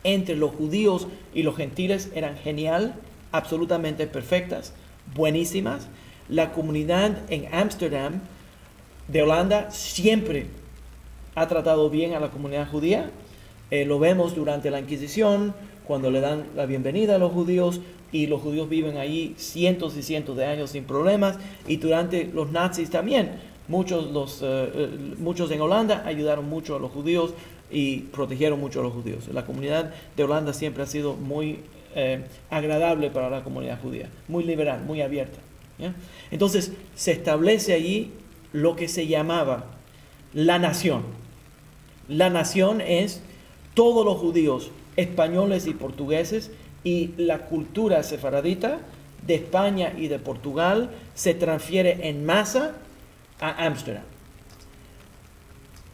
entre los judíos y los gentiles eran genial, absolutamente perfectas, buenísimas. La comunidad en Ámsterdam de Holanda siempre ha tratado bien a la comunidad judía. Lo vemos durante la Inquisición, cuando le dan la bienvenida a los judíos, y los judíos viven allí cientos y cientos de años sin problemas, y durante los nazis también. Muchos en Holanda ayudaron mucho a los judíos y protegieron mucho a los judíos. La comunidad de Holanda siempre ha sido muy agradable para la comunidad judía, muy liberal, muy abierta, ¿ya? Entonces se establece allí lo que se llamaba la nación. La nación es todos los judíos españoles y portugueses, y la cultura sefaradita de España y de Portugal se transfiere en masa a Ámsterdam.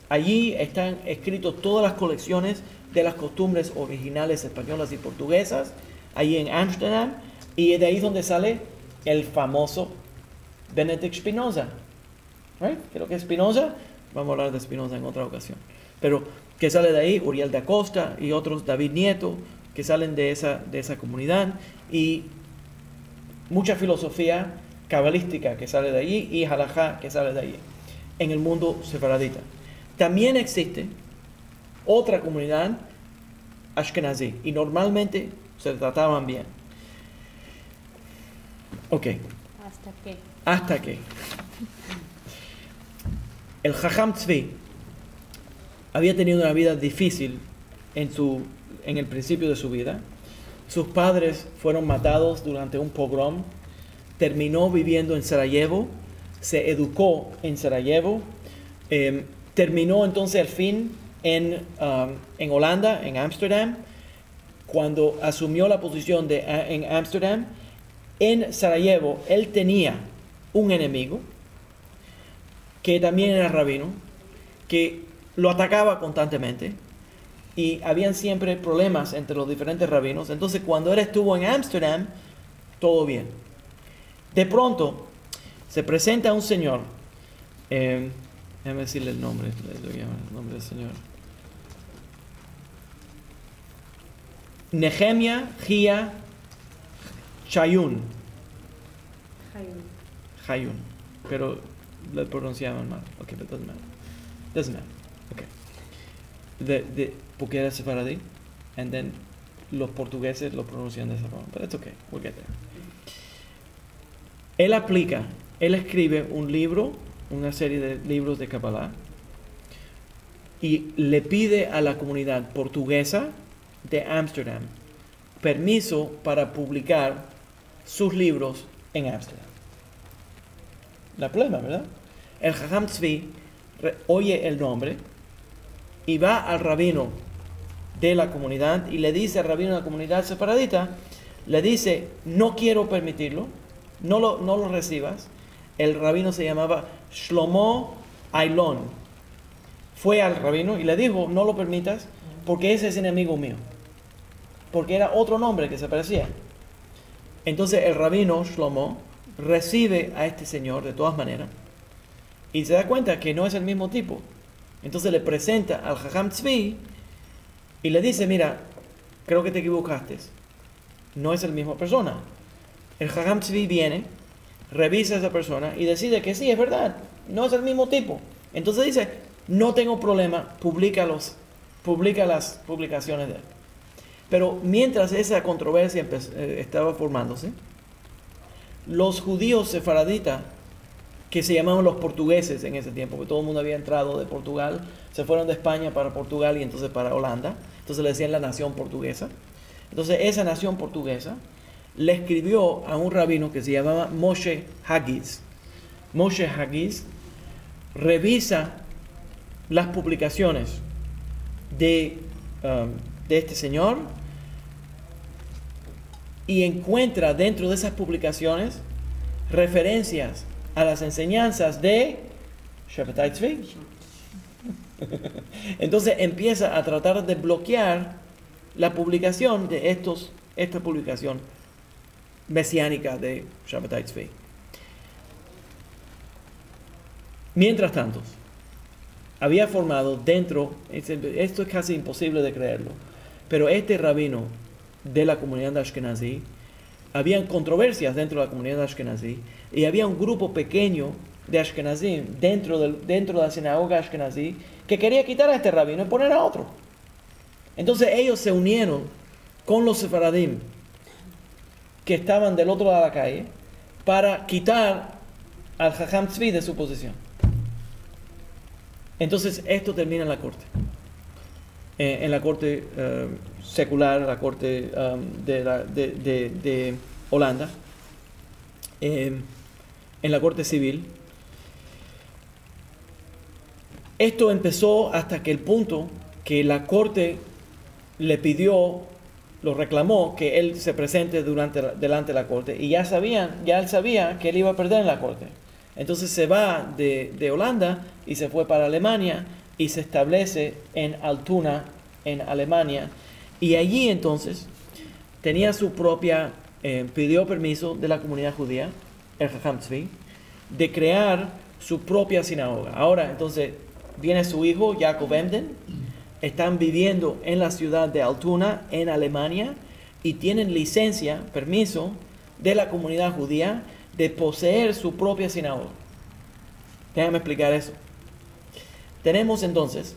Allí están escritas todas las colecciones de las costumbres originales españolas y portuguesas, allí en Ámsterdam, y de ahí es donde sale el famoso Benedict Spinoza. ¿Right? Creo que es Spinoza, vamos a hablar de Spinoza en otra ocasión, pero que sale de ahí, Uriel da Costa y otros, David Nieto, que salen de esa comunidad, y mucha filosofía cabalística que sale de allí, y halajá que sale de allí, en el mundo sefaradita. También existe otra comunidad ashkenazí, y normalmente se trataban bien. Ok. ¿Hasta qué? El Jajam Tzvi había tenido una vida difícil en el principio de su vida. Sus padres fueron matados durante un pogrom. Terminó viviendo en Sarajevo. Se educó en Sarajevo. Terminó entonces al fin en Holanda, en Ámsterdam. Cuando asumió la posición en Ámsterdam, en Sarajevo, él tenía un enemigo que también era rabino, que lo atacaba constantemente, y habían siempre problemas entre los diferentes rabinos. Entonces, cuando él estuvo en Ámsterdam, todo bien. De pronto, se presenta un señor, déjame decirle el nombre del señor. Nehemia Gia Chayun. Chayun. Pero lo pronunciaban mal. Ok, but doesn't matter. Doesn't matter. Okay. Porque era sefaradí, and then los portugueses lo pronuncian de esa forma. But it's okay, we'll get there. Él aplica, él escribe un libro, una serie de libros de Kabbalah, y le pide a la comunidad portuguesa de Ámsterdam permiso para publicar sus libros en Ámsterdam. La problema, ¿verdad? El Jajam Tzvi oye el nombre y va al rabino de la comunidad y le dice al rabino de la comunidad separadita, le dice, no quiero permitirlo, no lo recibas. El rabino se llamaba Shlomo Ailon. Fue al rabino y le dijo, no lo permitas porque ese es enemigo mío. Porque era otro nombre que se parecía. Entonces el rabino Shlomo recibe a este señor de todas maneras y se da cuenta que no es el mismo tipo. Entonces le presenta al Jajam Tzvi y le dice, mira, creo que te equivocaste. No es la misma persona. El Jajam Tzvi viene, revisa a esa persona y decide que sí, es verdad, no es el mismo tipo. Entonces dice, no tengo problema, publica las publicaciones de él. Pero mientras esa controversia estaba formándose, los judíos sefaraditas, que se llamaban los portugueses en ese tiempo, porque todo el mundo había entrado de Portugal, se fueron de España para Portugal y entonces para Holanda, entonces le decían la nación portuguesa. Entonces esa nación portuguesa le escribió a un rabino que se llamaba Moshe Hagiz. Moshe Hagiz revisa las publicaciones de este señor y encuentra dentro de esas publicaciones referencias a las enseñanzas de Shabbatai Tzvi. Entonces empieza a tratar de bloquear la publicación de esta publicación mesiánica de Shabbatai Tzvi. Mientras tanto, había formado dentro, esto es casi imposible de creerlo, pero este rabino de la comunidad de Ashkenazí, habían controversias dentro de la comunidad de Ashkenazí y había un grupo pequeño de Ashkenazí dentro de la sinagoga Ashkenazí que quería quitar a este rabino y poner a otro. Entonces ellos se unieron con los sefaradim que estaban del otro lado de la calle para quitar al Jajam Tzvi de su posición. Entonces esto termina en la corte. En la corte secular, la corte de Holanda, en la corte civil. Esto empezó hasta que el punto que la corte le pidió, lo reclamó, que él se presente delante de la corte, y ya él sabía que él iba a perder en la corte. Entonces se va de Holanda y se fue para Alemania y se establece en Altona, en Alemania, y allí entonces tenía su propia, pidió permiso de la comunidad judía, el Jajam Tzvi, de crear su propia sinagoga. Ahora entonces viene su hijo Jacob Emden, están viviendo en la ciudad de Altona, en Alemania, y tienen licencia, permiso de la comunidad judía de poseer su propia sinagoga. Déjame explicar eso. Tenemos entonces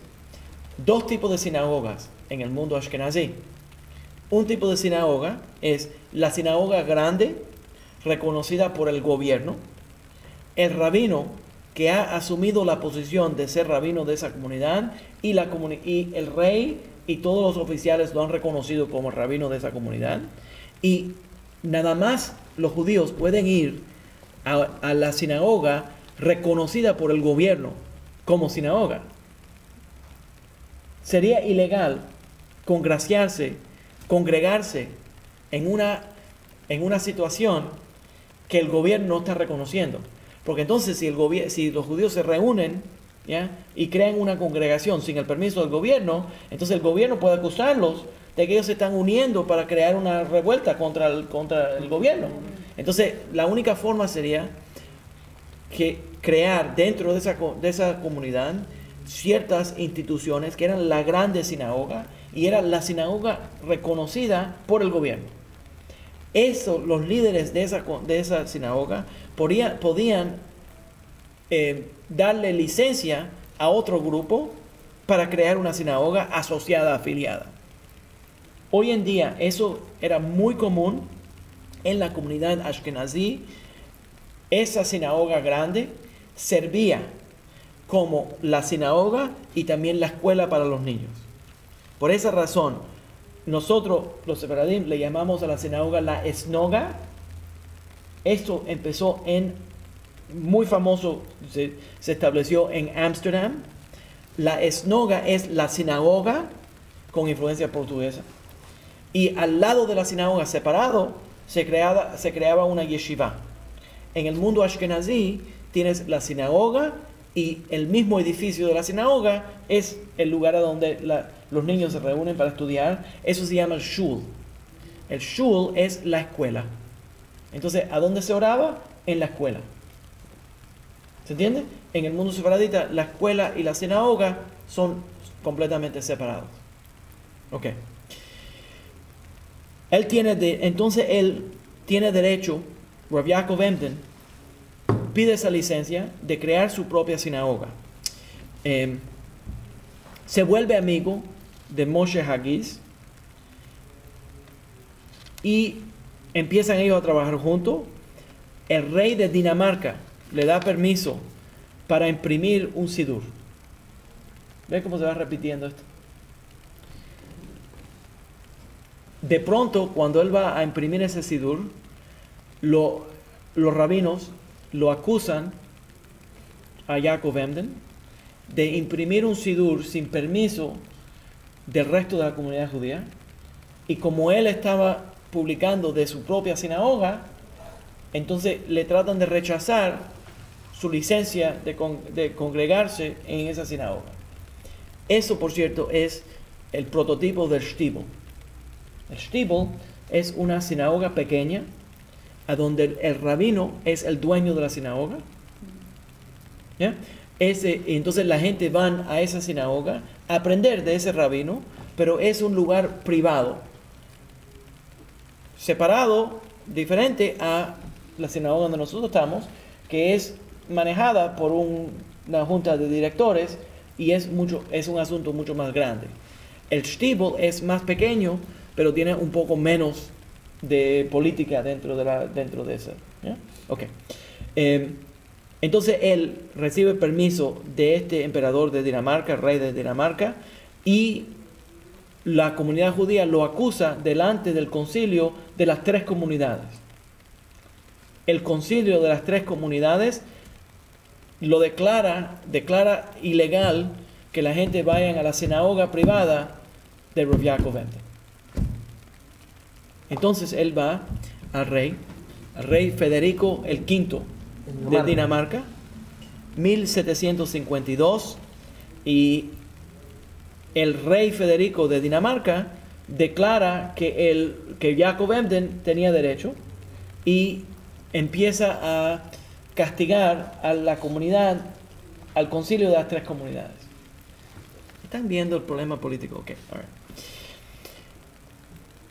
dos tipos de sinagogas en el mundo ashkenazí. Un tipo de sinagoga es la sinagoga grande, reconocida por el gobierno. El rabino que ha asumido la posición de ser rabino de esa comunidad y el rey y todos los oficiales lo han reconocido como rabino de esa comunidad. Y nada más los judíos pueden ir a la sinagoga reconocida por el gobierno como sinagoga. Sería ilegal congregarse en una situación que el gobierno no está reconociendo. Porque entonces si los judíos se reúnen, ¿ya?, y crean una congregación sin el permiso del gobierno, entonces el gobierno puede acusarlos de que ellos se están uniendo para crear una revuelta contra el gobierno. Entonces la única forma sería que crear dentro de esa comunidad ciertas instituciones que eran la grande sinagoga y era la sinagoga reconocida por el gobierno. Eso, los líderes de esa sinagoga podían darle licencia a otro grupo para crear una sinagoga asociada, afiliada. Hoy en día eso era muy común en la comunidad ashkenazí esa sinagoga grande servía como la sinagoga y también la escuela para los niños. Por esa razón, nosotros, los sefaradim, le llamamos a la sinagoga la esnoga. Esto empezó muy famoso, se estableció en Ámsterdam. La esnoga es la sinagoga con influencia portuguesa. Y al lado de la sinagoga, separado, se creaba una yeshiva. En el mundo ashkenazí tienes la sinagoga y el mismo edificio de la sinagoga es el lugar a donde los niños se reúnen para estudiar. Eso se llama el shul. El shul es la escuela. Entonces, ¿a dónde se oraba? En la escuela. ¿Se entiende? En el mundo sefaradita, la escuela y la sinagoga son completamente separados. Ok. Entonces él tiene derecho, Rav Yaakov Emden pide esa licencia de crear su propia sinagoga. Se vuelve amigo de Moshe Hagiz y empiezan ellos a trabajar juntos. El rey de Dinamarca le da permiso para imprimir un sidur. ¿Ve cómo se va repitiendo esto? De pronto, cuando él va a imprimir ese sidur, los rabinos lo acusan a Yaakov Emden de imprimir un sidur sin permiso del resto de la comunidad judía. Y como él estaba publicando de su propia sinagoga, entonces le tratan de rechazar su licencia de congregarse en esa sinagoga. Eso, por cierto, es el prototipo del shtibel. El shtibel es una sinagoga pequeña a donde el rabino es el dueño de la sinagoga. ¿Ya? Entonces la gente va a esa sinagoga a aprender de ese rabino, pero es un lugar privado, separado, diferente a la sinagoga donde nosotros estamos, que es manejada por una junta de directores y es un asunto mucho más grande. El shtibel es más pequeño, pero tiene un poco menos de política dentro de eso. ¿Ya? Okay. Entonces él recibe permiso de este emperador de Dinamarca, rey de Dinamarca, y la comunidad judía lo acusa delante del concilio de las tres comunidades. El concilio de las tres comunidades lo declara ilegal que la gente vaya a la sinagoga privada de Rav Yaakov Emden. Entonces él va al rey Federico V de Dinamarca, 1752, y el rey Federico de Dinamarca declara que Yaakov Emden tenía derecho y empieza a castigar a la comunidad, al concilio de las tres comunidades. ¿Están viendo el problema político? Okay, all right.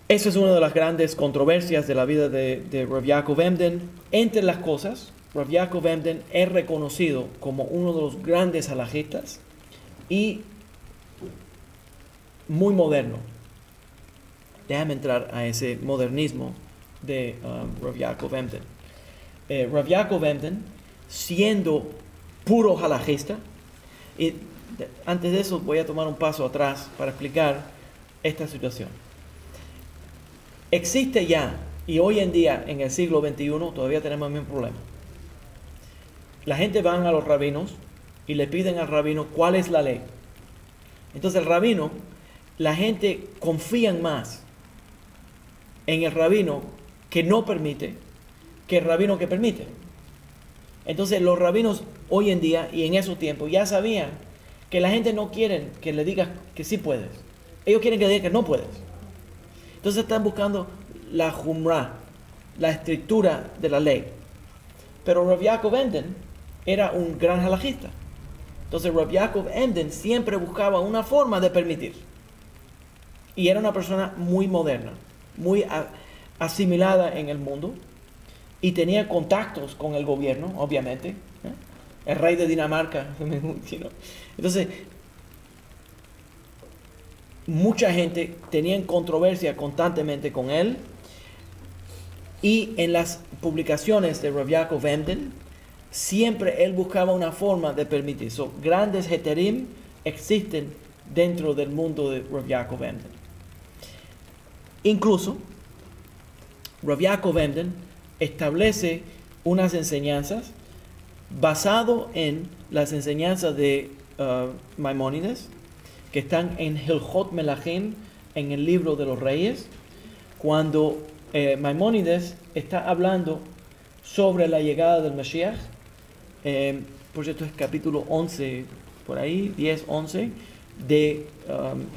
Esa es una de las grandes controversias de la vida de Rav Yaakov Emden. Entre las cosas, Rav Yaakov Emden es reconocido como uno de los grandes halajistas y muy moderno. Déjame entrar a ese modernismo de Rav Yaakov Emden. Rav Yaakov Emden, siendo puro halajista, y antes de eso voy a tomar un paso atrás para explicar esta situación. Existe ya, y hoy en día, en el siglo XXI, todavía tenemos el mismo problema. La gente va a los rabinos y le piden al rabino cuál es la ley. Entonces el rabino, la gente confía más en el rabino que no permite que el rabino que permite. Entonces los rabinos hoy en día y en esos tiempos ya sabían que la gente no quiere que le digas que sí puedes. Ellos quieren que le digas que no puedes. Entonces están buscando la jumra, la estructura de la ley. Pero Rav Yaakov Emden era un gran halajista. Entonces Rav Yaakov Emden siempre buscaba una forma de permitir. Y era una persona muy moderna, muy asimilada en el mundo. Y tenía contactos con el gobierno, obviamente. El rey de Dinamarca. Entonces, mucha gente tenía controversia constantemente con él. Y publicaciones de Rav Yaakov Emden, siempre él buscaba una forma de permitir. So, grandes heterim existen dentro del mundo de Rav Yaakov Emden. Incluso, Rav Yaakov Emden establece unas enseñanzas basado en las enseñanzas de Maimónides, que están en Hilchot Melachim, en el libro de los reyes, cuando Maimónides está hablando sobre la llegada del Mashiach. Por cierto, es capítulo 11, por ahí, 10, 11, de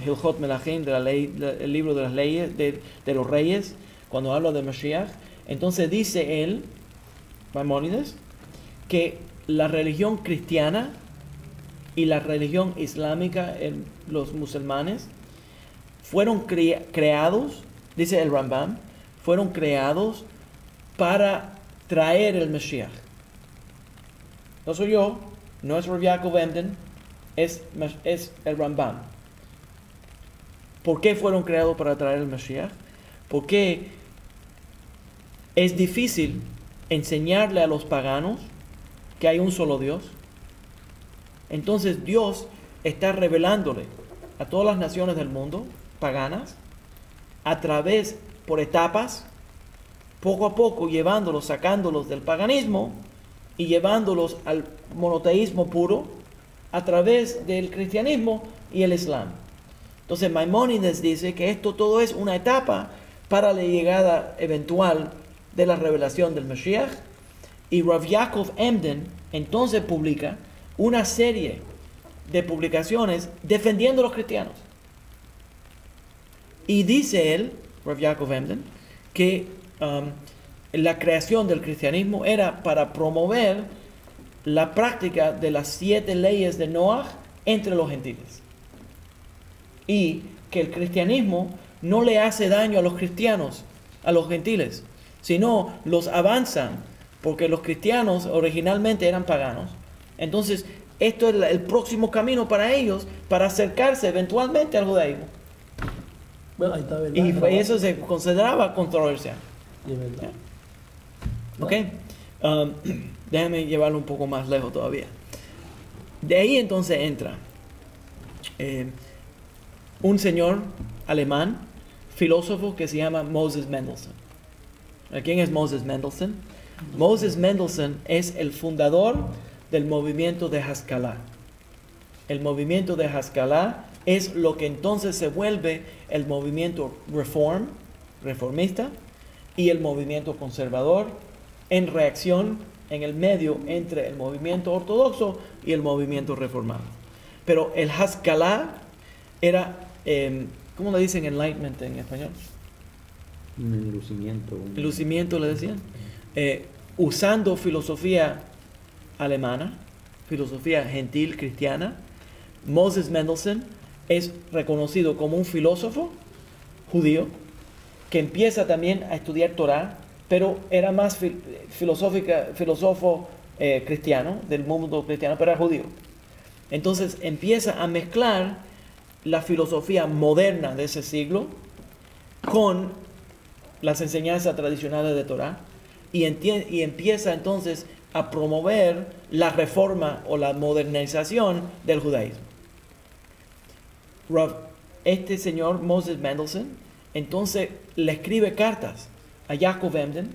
Hilchot Melachim, de la ley, el libro de las leyes, de los reyes, cuando habla de Mashiach. Entonces dice él, Maimónides, que la religión cristiana y la religión islámica, los musulmanes, fueron creados, dice el Rambam, fueron creados para traer el Mashiach. No soy yo, no es Rav Yaakov Emden, es el Rambam. ¿Por qué fueron creados para traer el Mashiach? Porque es difícil enseñarle a los paganos que hay un solo Dios. Entonces Dios está revelándole a todas las naciones del mundo paganas a través, por etapas, poco a poco, llevándolos, sacándolos del paganismo y llevándolos al monoteísmo puro a través del cristianismo y el islam. Entonces Maimónides dice que esto todo es una etapa para la llegada eventual de la revelación del Mashiach, y Rav Yaakov Emden entonces publica una serie de publicaciones defendiendo a los cristianos. Y dice él, Rav Yaakov Emden, que la creación del cristianismo era para promover la práctica de las 7 leyes de Noah entre los gentiles. Y que el cristianismo no le hace daño a los cristianos, a los gentiles, sino los avanzan, porque los cristianos originalmente eran paganos. Entonces, esto es el próximo camino para ellos, para acercarse eventualmente al judaísmo. Bueno, ahí está, ¿verdad? Y eso se consideraba controversial. De verdad. Ok, déjame llevarlo un poco más lejos todavía. De ahí entonces entra un señor alemán, filósofo, que se llama Moses Mendelssohn. ¿Quién es Moses Mendelssohn? Moses Mendelssohn es el fundador del movimiento de Haskalah. El movimiento de Haskalah es lo que entonces se vuelve el movimiento reformista, y el movimiento conservador, en reacción en el medio entre el movimiento ortodoxo y el movimiento reformado. Pero el Haskalah era, ¿cómo le dicen enlightenment en español? Un lucimiento. Lucimiento le decían. Usando filosofía alemana, filosofía gentil cristiana. Moses Mendelssohn es reconocido como un filósofo judío que empieza también a estudiar Torah, pero era más filósofo cristiano, del mundo cristiano, pero era judío. Entonces empieza a mezclar la filosofía moderna de ese siglo con las enseñanzas tradicionales de Torah, y empieza entonces a promover la reforma o la modernización del judaísmo. Este señor Moses Mendelssohn entonces le escribe cartas a Yaakov Emden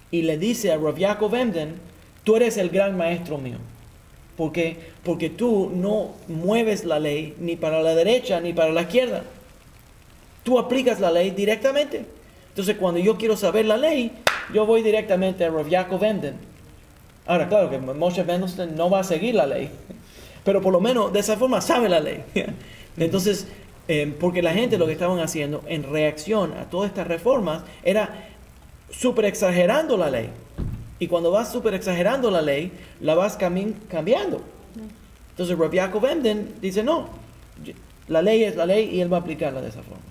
y le dice a Rav Yaakov Emden: tú eres el gran maestro mío, porque tú no mueves la ley ni para la derecha ni para la izquierda, tú aplicas la ley directamente. Entonces cuando yo quiero saber la ley, yo voy directamente a Rav Yaakov Emden. Ahora claro que Moshe Mendelssohn no va a seguir la ley, pero por lo menos de esa forma sabe la ley. Entonces, porque la gente lo que estaban haciendo en reacción a todas estas reformas era súper exagerando la ley. Y cuando vas súper exagerando la ley, la vas cambiando. Entonces Rav Yaakov Emden dice: no, la ley es la ley y él va a aplicarla de esa forma.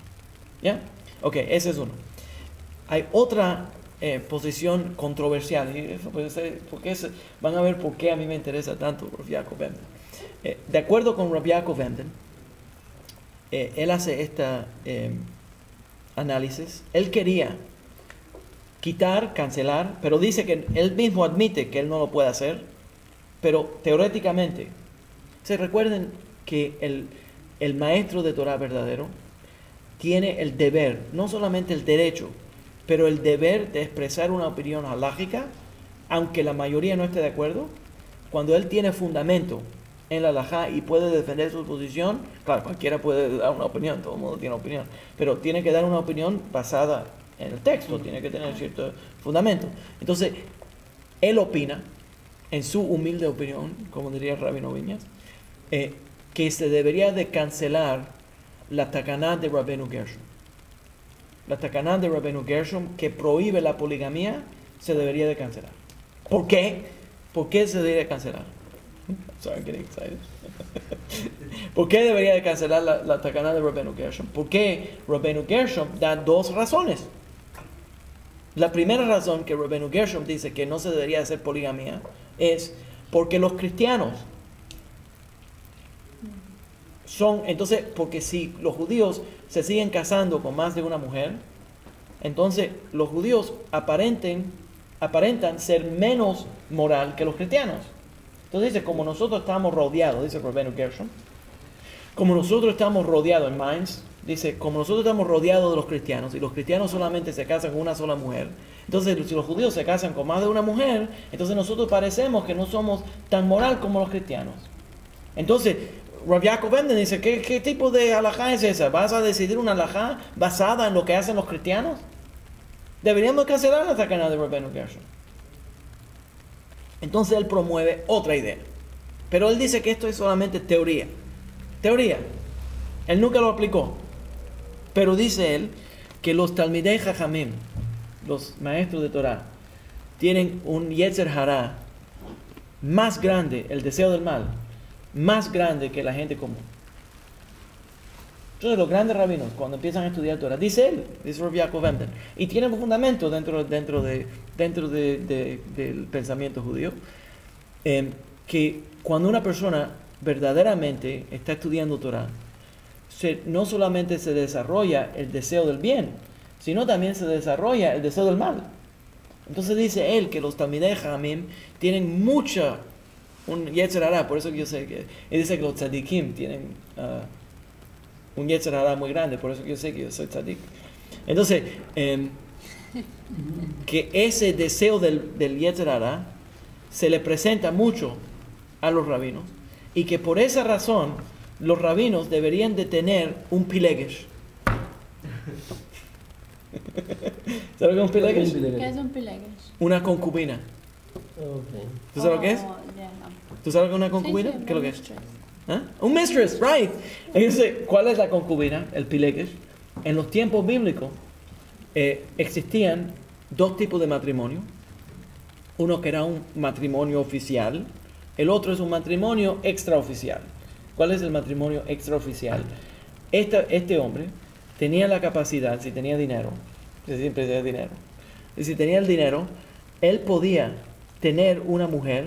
¿Ya? Ok, ese es uno. Hay otra posición controversial, van a ver por qué a mí me interesa tanto Rav Yaakov Emden. De acuerdo con Rav Yaakov Emden, él hace este análisis. Él quería quitar, cancelar, pero dice que él mismo admite que él no lo puede hacer, pero teóricamente, se recuerden que el maestro de Torah verdadero tiene el deber, no solamente el derecho, pero el deber de expresar una opinión halágica, aunque la mayoría no esté de acuerdo. Cuando él tiene fundamento en la halajá y puede defender su posición, claro, cualquiera puede dar una opinión, todo el mundo tiene opinión, pero tiene que dar una opinión basada en el texto, tiene que tener cierto fundamento. Entonces, él opina, en su humilde opinión, como diría el Rabino Viñas, que se debería de cancelar la Takaná de Rabbeinu Gershom. La Takaná de Rabbeinu Gershom que prohíbe la poligamía se debería de cancelar. ¿Por qué? ¿Por qué se debería de cancelar? Sorry, I'm getting excited. ¿Por qué debería de cancelar la Takaná de Rabbeinu Gershom? Porque Rabbeinu Gershom da dos razones. La primera razón que Rabbeinu Gershom dice que no se debería hacer poligamía es porque los cristianos entonces, porque si los judíos se siguen casando con más de una mujer, entonces los judíos aparentan ser menos moral que los cristianos. Entonces dice, como nosotros estamos rodeados, dice Rabbeinu Gershom, como nosotros estamos rodeados en Mainz, dice, como nosotros estamos rodeados de los cristianos, y los cristianos solamente se casan con una sola mujer, entonces si los judíos se casan con más de una mujer, entonces nosotros parecemos que no somos tan moral como los cristianos. Entonces, Rav Yaakov Emden dice, ¿qué tipo de halajá es esa? ¿Vas a decidir una halajá basada en lo que hacen los cristianos? Deberíamos cancelar la Takaná de Rabbeinu Gershom. Entonces él promueve otra idea. Pero él dice que esto es solamente teoría. Teoría. Él nunca lo aplicó. Pero dice él que los Talmidei Jajamim, los maestros de Torah, tienen un Yetzer Hará más grande, el deseo del mal, más grande que la gente común. Entonces los grandes rabinos, cuando empiezan a estudiar Torah, dice él, dice Rav Yaakov Emden, y tiene un fundamento dentro del pensamiento judío, que cuando una persona verdaderamente está estudiando Torah, no solamente se desarrolla el deseo del bien, sino también se desarrolla el deseo del mal. Entonces dice él que los Talmidei Jajamim tienen un Yetzer Hará, por eso que yo sé que él dice que los tzadikim tienen un Yetzer Hará muy grande, por eso que yo sé que yo soy tzadik. Entonces, que ese deseo del Yetzer Hará se le presenta mucho a los rabinos, y que por esa razón los rabinos deberían de tener un pilegesh. ¿Sabes lo que es un pilegesh? ¿Qué es un pilegesh? Una concubina. Okay. ¿Tú sabes lo que es? Yeah, no. ¿Tú sabes lo que es una concubina? Sí, ¿Qué es lo que es? mistress. ¿Ah? Un mistress, right. Entonces, ¿cuál es la concubina? El pilegesh. En los tiempos bíblicos existían dos tipos de matrimonio. Uno que era un matrimonio oficial, el otro es un matrimonio extraoficial. ¿Cuál es el matrimonio extraoficial? Este hombre tenía la capacidad, si tenía dinero, siempre tenía dinero, y si tenía el dinero, él podía tener una mujer,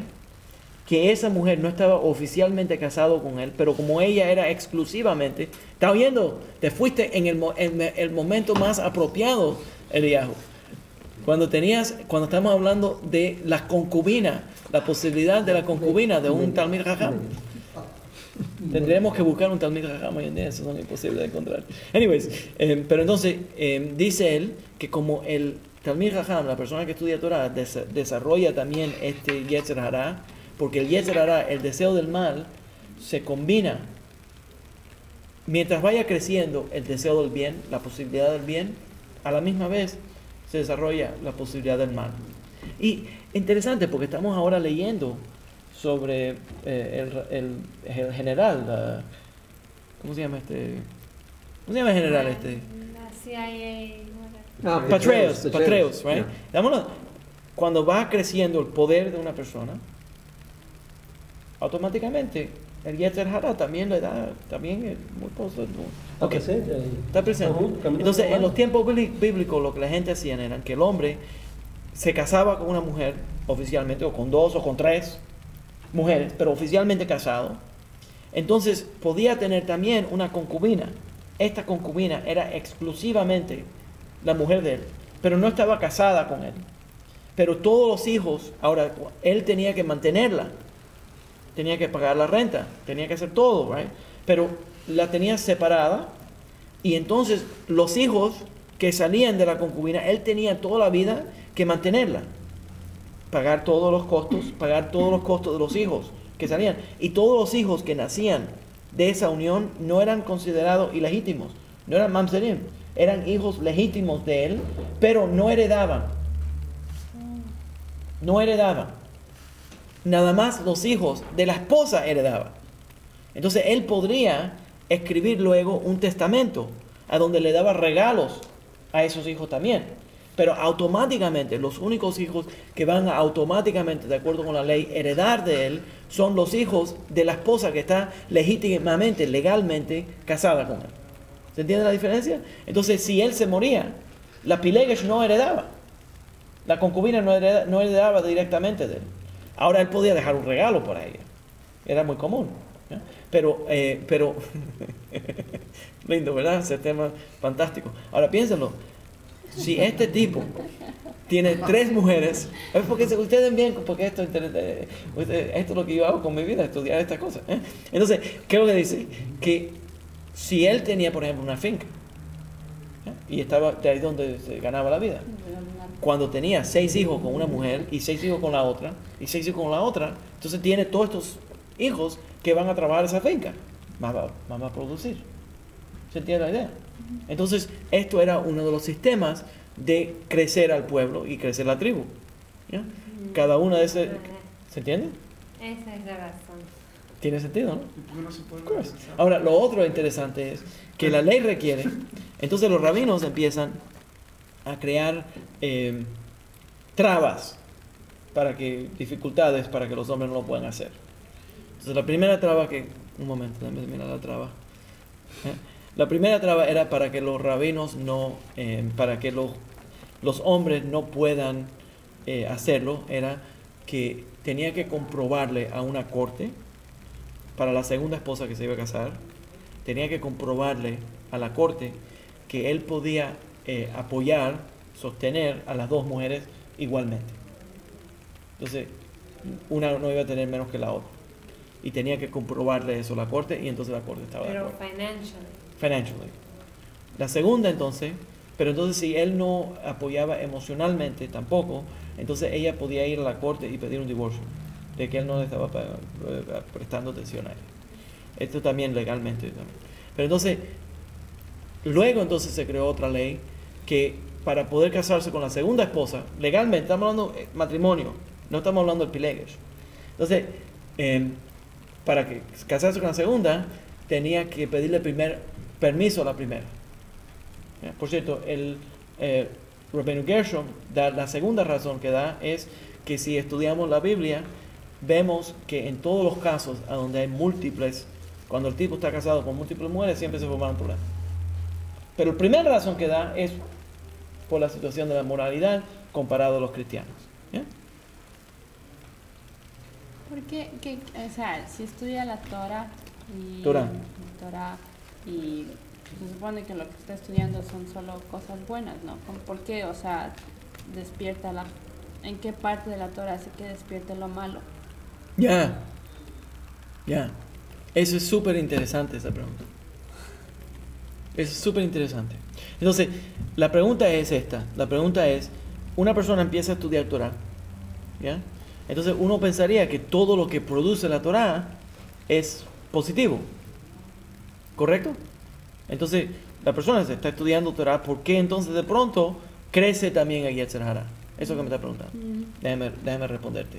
que esa mujer no estaba oficialmente casado con él, pero como ella era exclusivamente, ¿estás oyendo? Te fuiste en el momento más apropiado, Eliyahu. Cuando estamos hablando de la concubina, la posibilidad de la concubina de un Talmid Jajam. Tendremos que buscar un Talmid Jajam hoy en día, eso es imposible de encontrar. Anyways, pero entonces dice él que como el Talmid Jajam, la persona que estudia Torah, desarrolla también este Yetzer Hará, porque el Yetzer Hará, el deseo del mal, se combina. Mientras vaya creciendo el deseo del bien, la posibilidad del bien, a la misma vez se desarrolla la posibilidad del mal. Y interesante, porque estamos ahora leyendo sobre el general, ¿cómo se llama este? ¿Cómo se llama el general este? La CIA. Patreus, right? Cuando va creciendo el poder de una persona, automáticamente el Yetzer Hará también le da, también es muy posible. Está presente ahí. Está presente. Entonces, en los tiempos bíblicos, lo que la gente hacía era que el hombre se casaba con una mujer oficialmente, o con dos o con tres mujeres, pero oficialmente casado. Entonces, podía tener también una concubina. Esta concubina era exclusivamente la mujer de él. pero no estaba casada con él. Pero todos los hijos, ahora, él tenía que mantenerla, tenía que pagar la renta, tenía que hacer todo, right? Pero la tenía separada, y entonces los hijos que salían de la concubina, él tenía toda la vida que mantenerla, pagar todos los costos de los hijos que salían, y todos los hijos que nacían de esa unión no eran considerados ilegítimos, no eran mamzerim, eran hijos legítimos de él, pero no heredaban. No heredaban. Nada más los hijos de la esposa heredaban. Entonces él podría escribir luego un testamento a donde le daba regalos a esos hijos también. Pero automáticamente, los únicos hijos que van a automáticamente, de acuerdo con la ley, heredar de él, son los hijos de la esposa que está legítimamente, legalmente casada con él. ¿Se entiende la diferencia? Entonces, si él se moría, la pilegesh no heredaba. La concubina no heredaba directamente de él. Ahora él podía dejar un regalo para ella. Era muy común. ¿Ya? Pero lindo, ¿verdad? Ese tema fantástico. Ahora piénsenlo. Si este tipo tiene 3 mujeres, es porque ustedes ven, porque esto es lo que yo hago con mi vida, estudiar estas cosas. Entonces, ¿qué es lo que dice? Que si él tenía, por ejemplo, una finca, y estaba de ahí donde se ganaba la vida, cuando tenía 6 hijos con una mujer, y 6 hijos con la otra, y 6 hijos con la otra, entonces tiene todos estos hijos que van a trabajar esa finca, más va a producir. ¿Se entiende la idea? Entonces, esto era uno de los sistemas de crecer al pueblo y crecer la tribu. ¿Ya? Cada una de esas... ¿Se entiende? Esa es la razón. Tiene sentido, ¿no? ¿Y por qué no se puede Of course. organizar? Ahora, lo otro interesante es que la ley requiere, entonces los rabinos empiezan a crear trabas, dificultades para que los hombres no lo puedan hacer. Entonces, la primera traba un momento, déjame mirar la traba. La primera traba era para que los rabinos para que los hombres no puedan hacerlo, era que tenía que comprobarle a una corte, para la segunda esposa que se iba a casar, tenía que comprobarle a la corte que él podía apoyar, sostener a las 2 mujeres igualmente. Entonces, una no iba a tener menos que la otra. Y tenía que comprobarle eso a la corte, y entonces la corte estaba de Pero acuerdo. financially. La segunda entonces, pero entonces si él no apoyaba emocionalmente tampoco, entonces ella podía ir a la corte y pedir un divorcio, de que él no le estaba prestando atención a ella. Esto también legalmente. También. Pero entonces, luego entonces se creó otra ley que para poder casarse con la segunda esposa, legalmente, estamos hablando de matrimonio, no estamos hablando del pilegesh. Entonces, para que casarse con la segunda, tenía que pedirle permiso a la primera. Por cierto, el Rabbeinu Gershom, la segunda razón que da es que si estudiamos la Biblia, vemos que en todos los casos a donde hay múltiples, cuando el tipo está casado con múltiples mujeres, siempre se forman problemas. Pero la primera razón que da es por la situación de la moralidad comparado a los cristianos. ¿Ya? Porque, o sea, si estudia la Torah y se supone que lo que está estudiando son solo cosas buenas, ¿no? ¿Por qué? O sea, ¿en qué parte de la Torah hace que despierte lo malo? Ya. Eso es súper interesante, esa pregunta. Es súper interesante. Entonces, la pregunta es esta. La pregunta es, una persona empieza a estudiar Torah, ¿ya? Entonces uno pensaría que todo lo que produce la Torah es positivo, ¿correcto? Entonces la persona se está estudiando Torah, ¿por qué entonces de pronto crece también el Yetzer Hara? Eso que me está preguntando. Déjame responderte.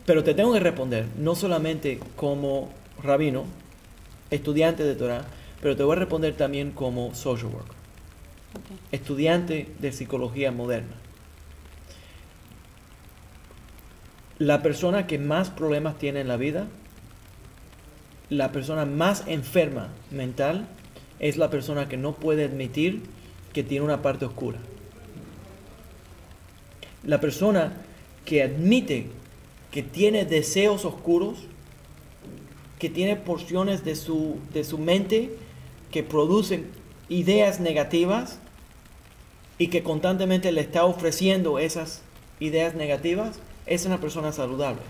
Pero te tengo que responder, no solamente como rabino, estudiante de Torah, pero te voy a responder también como social worker, estudiante de psicología moderna. La persona que más problemas tiene en la vida, la persona más enferma mental, es la persona que no puede admitir que tiene una parte oscura. La persona que admite que tiene deseos oscuros, que tiene porciones de su mente que producen ideas negativas, y que constantemente le está ofreciendo esas ideas negativas, es una persona saludable.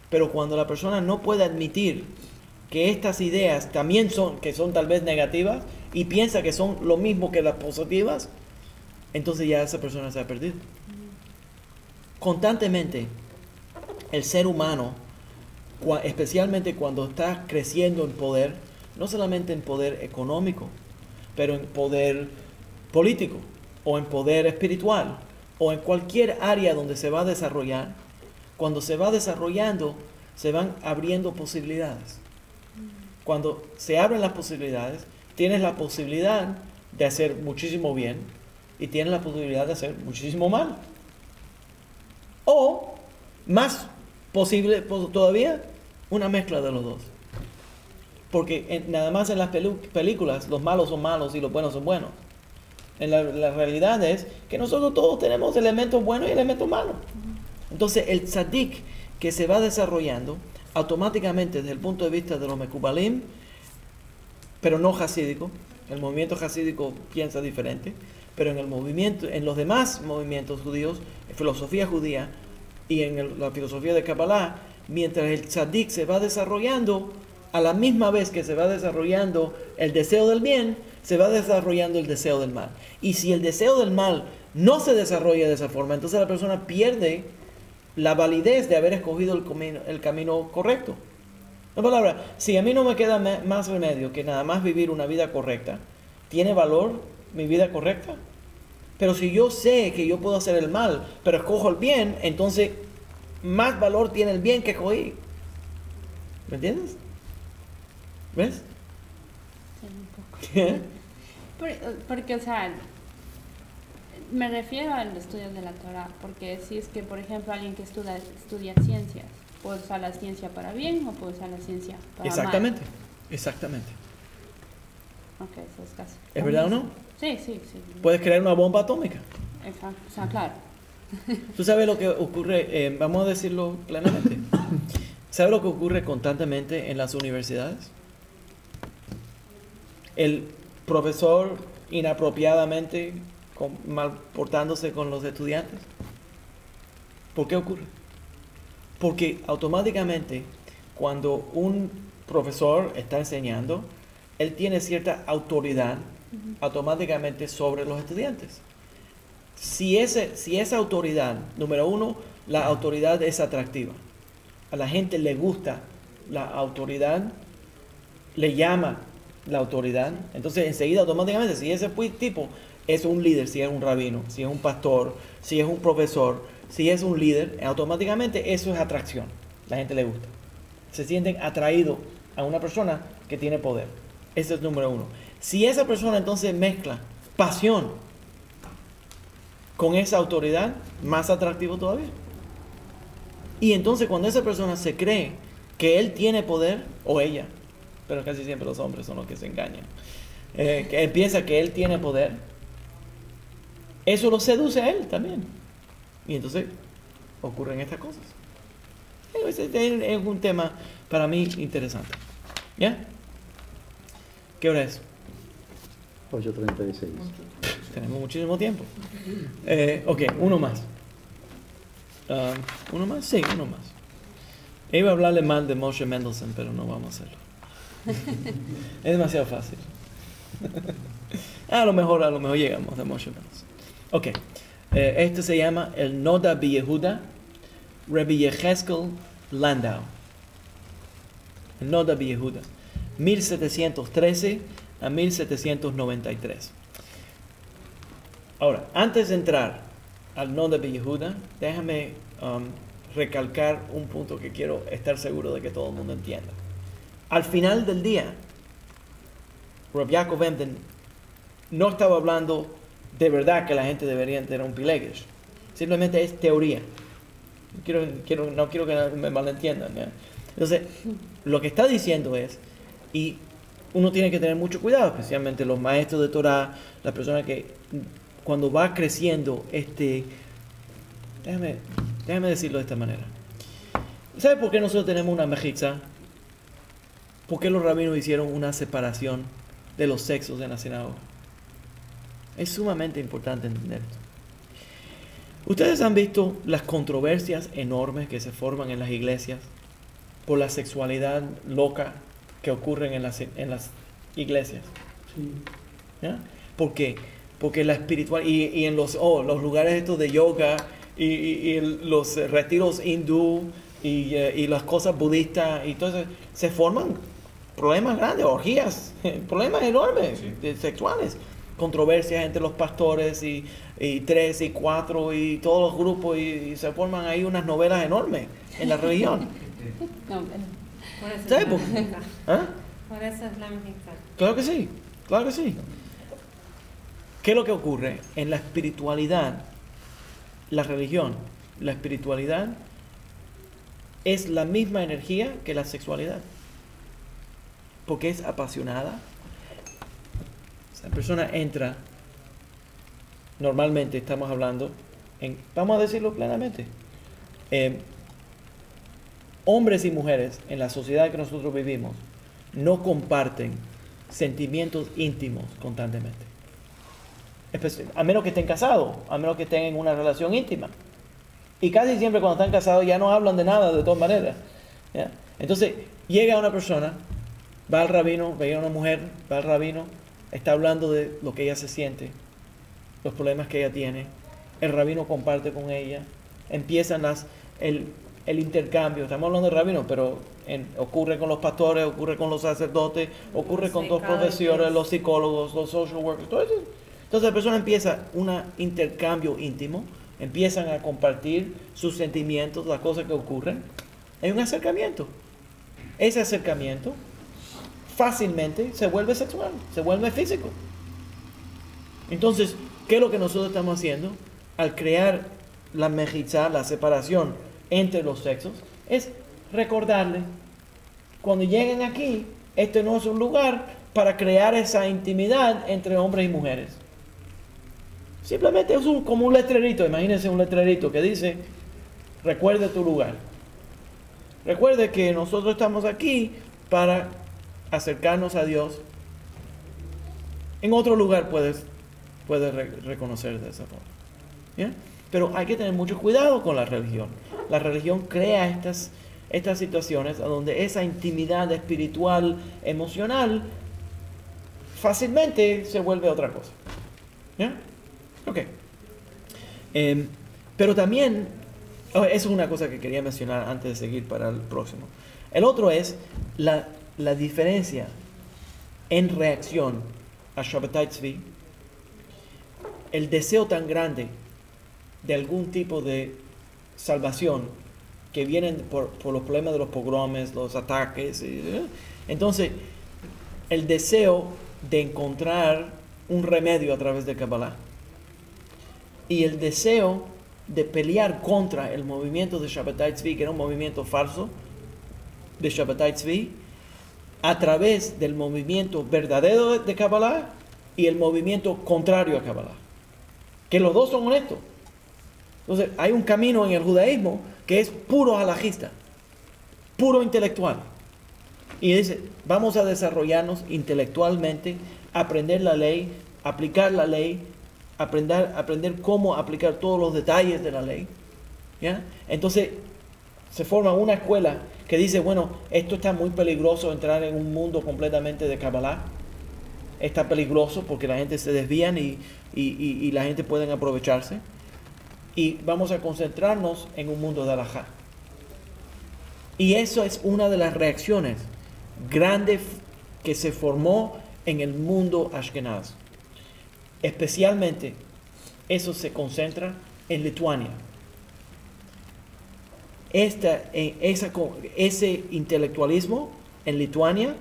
Pero cuando la persona no puede admitir que estas ideas también son tal vez negativas y piensa que son lo mismo que las positivas, entonces ya esa persona se ha perdido. Constantemente el ser humano, especialmente cuando está creciendo en poder, no solamente en poder económico, pero en poder político o en poder espiritual o en cualquier área donde se va a desarrollar, cuando se va desarrollando se van abriendo posibilidades. Cuando se abren las posibilidades, tienes la posibilidad de hacer muchísimo bien y tienes la posibilidad de hacer muchísimo mal. O, más posible todavía, una mezcla de los dos. Porque nada más en las películas los malos son malos y los buenos son buenos. La realidad es que nosotros todos tenemos elementos buenos y elementos malos. Entonces el tzadik que se va desarrollando automáticamente desde el punto de vista de los mekubalim, pero no hasídico, el movimiento hasídico piensa diferente, pero en los demás movimientos judíos, filosofía judía y en la filosofía de Kabbalah, mientras el tzadik se va desarrollando, a la misma vez que se va desarrollando el deseo del bien, se va desarrollando el deseo del mal. Y si el deseo del mal no se desarrolla de esa forma, entonces la persona pierde la validez de haber escogido el camino correcto. En palabras, si a mí no me queda más remedio que nada más vivir una vida correcta, ¿tiene valor mi vida correcta? Pero si yo sé que yo puedo hacer el mal, pero escojo el bien, entonces más valor tiene el bien que escogí. ¿Me entiendes? ¿Ves? Sí, un poco. ¿Qué? Porque, o sea, me refiero al estudio de la Torah, porque si es que, por ejemplo, alguien que estudia ciencias, puede usar la ciencia para bien o puede usar la ciencia para Exactamente, mal. exactamente. Ok, eso es casi. ¿Es verdad o no? Sí, sí, sí. Puedes crear una bomba atómica. Exacto, o sea, claro. ¿Tú sabes lo que ocurre? Vamos a decirlo plenamente. ¿Sabes lo que ocurre constantemente en las universidades? El profesor inapropiadamente mal portándose con los estudiantes. ¿Por qué ocurre? Porque automáticamente cuando un profesor está enseñando, él tiene cierta autoridad automáticamente sobre los estudiantes. Si esa autoridad, número uno, la autoridad es atractiva. A la gente le gusta la autoridad, le llama la autoridad. Entonces enseguida automáticamente, si ese tipo es un líder, si es un rabino, si es un pastor, si es un profesor, si es un líder, automáticamente eso es atracción. La gente le gusta. Se sienten atraídos a una persona que tiene poder. Ese es número uno. Si esa persona entonces mezcla pasión con esa autoridad, más atractivo todavía. Y entonces cuando esa persona se cree que él tiene poder, o ella, pero casi siempre los hombres son los que se engañan, que él piensa que él tiene poder, eso lo seduce a él también. Y entonces ocurren estas cosas. Es un tema para mí interesante. ¿Ya? ¿Qué hora es? 8:36. Tenemos muchísimo tiempo. Ok, uno más. ¿Uno más? Sí, uno más. Iba a hablarle mal de Moshe Mendelssohn, pero no vamos a hacerlo. Es demasiado fácil. A lo mejor llegamos a Moshe Mendelssohn. Ok. Este se llama el Noda B'Yehuda, Rabbi Yechezkel Landau. El Noda B'Yehuda, 1713 a 1793. Ahora, antes de entrar al Noda B'Yehuda, déjame recalcar un punto que quiero estar seguro de que todo el mundo entienda. Al final del día, Rabbi Yaakov Emden no estaba hablando de verdad que la gente debería tener un pilegesh. Simplemente es teoría. No quiero que me malentiendan, ¿ya? Entonces, lo que está diciendo es, y uno tiene que tener mucho cuidado, especialmente los maestros de Torah, las personas que cuando va creciendo déjame decirlo de esta manera. ¿Sabe por qué nosotros tenemos una mejitza? ¿Por qué los rabinos hicieron una separación de los sexos en la sinagoga? Es sumamente importante entender esto. Ustedes han visto las controversias enormes que se forman en las iglesias por la sexualidad loca que ocurren en las iglesias. Sí. ¿Ya? ¿Por qué? Porque la espiritual y en los lugares estos de yoga y los retiros hindú y las cosas budistas y todo eso, se forman problemas grandes, orgías, problemas enormes sexuales, controversias entre los pastores y 3 y 4 y todos los grupos y se forman ahí unas novelas enormes en la religión. No, pero Por eso ¿Sabes es por la qué? mexicana. ¿Ah? Por eso es la mexicana. Claro que sí, claro que sí. ¿Qué es lo que ocurre? En la espiritualidad, la religión, la espiritualidad es la misma energía que la sexualidad. Porque es apasionada. Esa persona entra, normalmente estamos hablando, vamos a decirlo plenamente, hombres y mujeres en la sociedad que nosotros vivimos no comparten sentimientos íntimos constantemente. A menos que estén casados, a menos que estén en una relación íntima. Y casi siempre cuando están casados ya no hablan de nada de todas maneras. ¿Ya? Entonces llega una persona, va al rabino, ve a una mujer, va al rabino, está hablando de lo que ella se siente, los problemas que ella tiene. El rabino comparte con ella, empiezan el intercambio. Estamos hablando de rabino, pero ocurre con los pastores, ocurre con los sacerdotes, ocurre con los profesores, los psicólogos, los social workers, todo eso. Entonces la persona empieza un intercambio íntimo, empiezan a compartir sus sentimientos, las cosas que ocurren. Hay un acercamiento. Ese acercamiento fácilmente se vuelve sexual, se vuelve físico. Entonces, ¿qué es lo que nosotros estamos haciendo? Al crear la mejizá, la separación entre los sexos, es recordarle, cuando lleguen aquí, este no es un lugar para crear esa intimidad entre hombres y mujeres. Simplemente es como un letrerito, imagínense un letrerito que dice, recuerde tu lugar. Recuerde que nosotros estamos aquí para acercarnos a Dios. En otro lugar puedes reconocer de esa forma. ¿Ya? Pero hay que tener mucho cuidado con la religión. La religión crea estas situaciones donde esa intimidad espiritual, emocional, fácilmente se vuelve otra cosa. ¿Ya? Ok. Pero también, eso es una cosa que quería mencionar antes de seguir para el próximo. El otro es la diferencia en reacción a Shabbatai Tzvi, el deseo tan grande de algún tipo de salvación que vienen por los problemas de los pogromes, los ataques. Entonces, el deseo de encontrar un remedio a través de Kabbalah y el deseo de pelear contra el movimiento de Shabbatai Tzvi, que era un movimiento falso de Shabbatai Tzvi, a través del movimiento verdadero de Kabbalah y el movimiento contrario a Kabbalah, que los dos son honestos. Entonces hay un camino en el judaísmo que es puro halajista, puro intelectual, y dice, vamos a desarrollarnos intelectualmente, aprender la ley, aplicar la ley, aprender cómo aplicar todos los detalles de la ley. ¿Ya? Entonces se forma una escuela que dice, bueno, esto está muy peligroso, entrar en un mundo completamente de Kabbalah. Está peligroso porque la gente se desvía y la gente puede aprovecharse. Y vamos a concentrarnos en un mundo de halajá. Y eso es una de las reacciones grandes que se formó en el mundo ashkenaz. Especialmente eso se concentra en Lituania. Ese intelectualismo en Lituania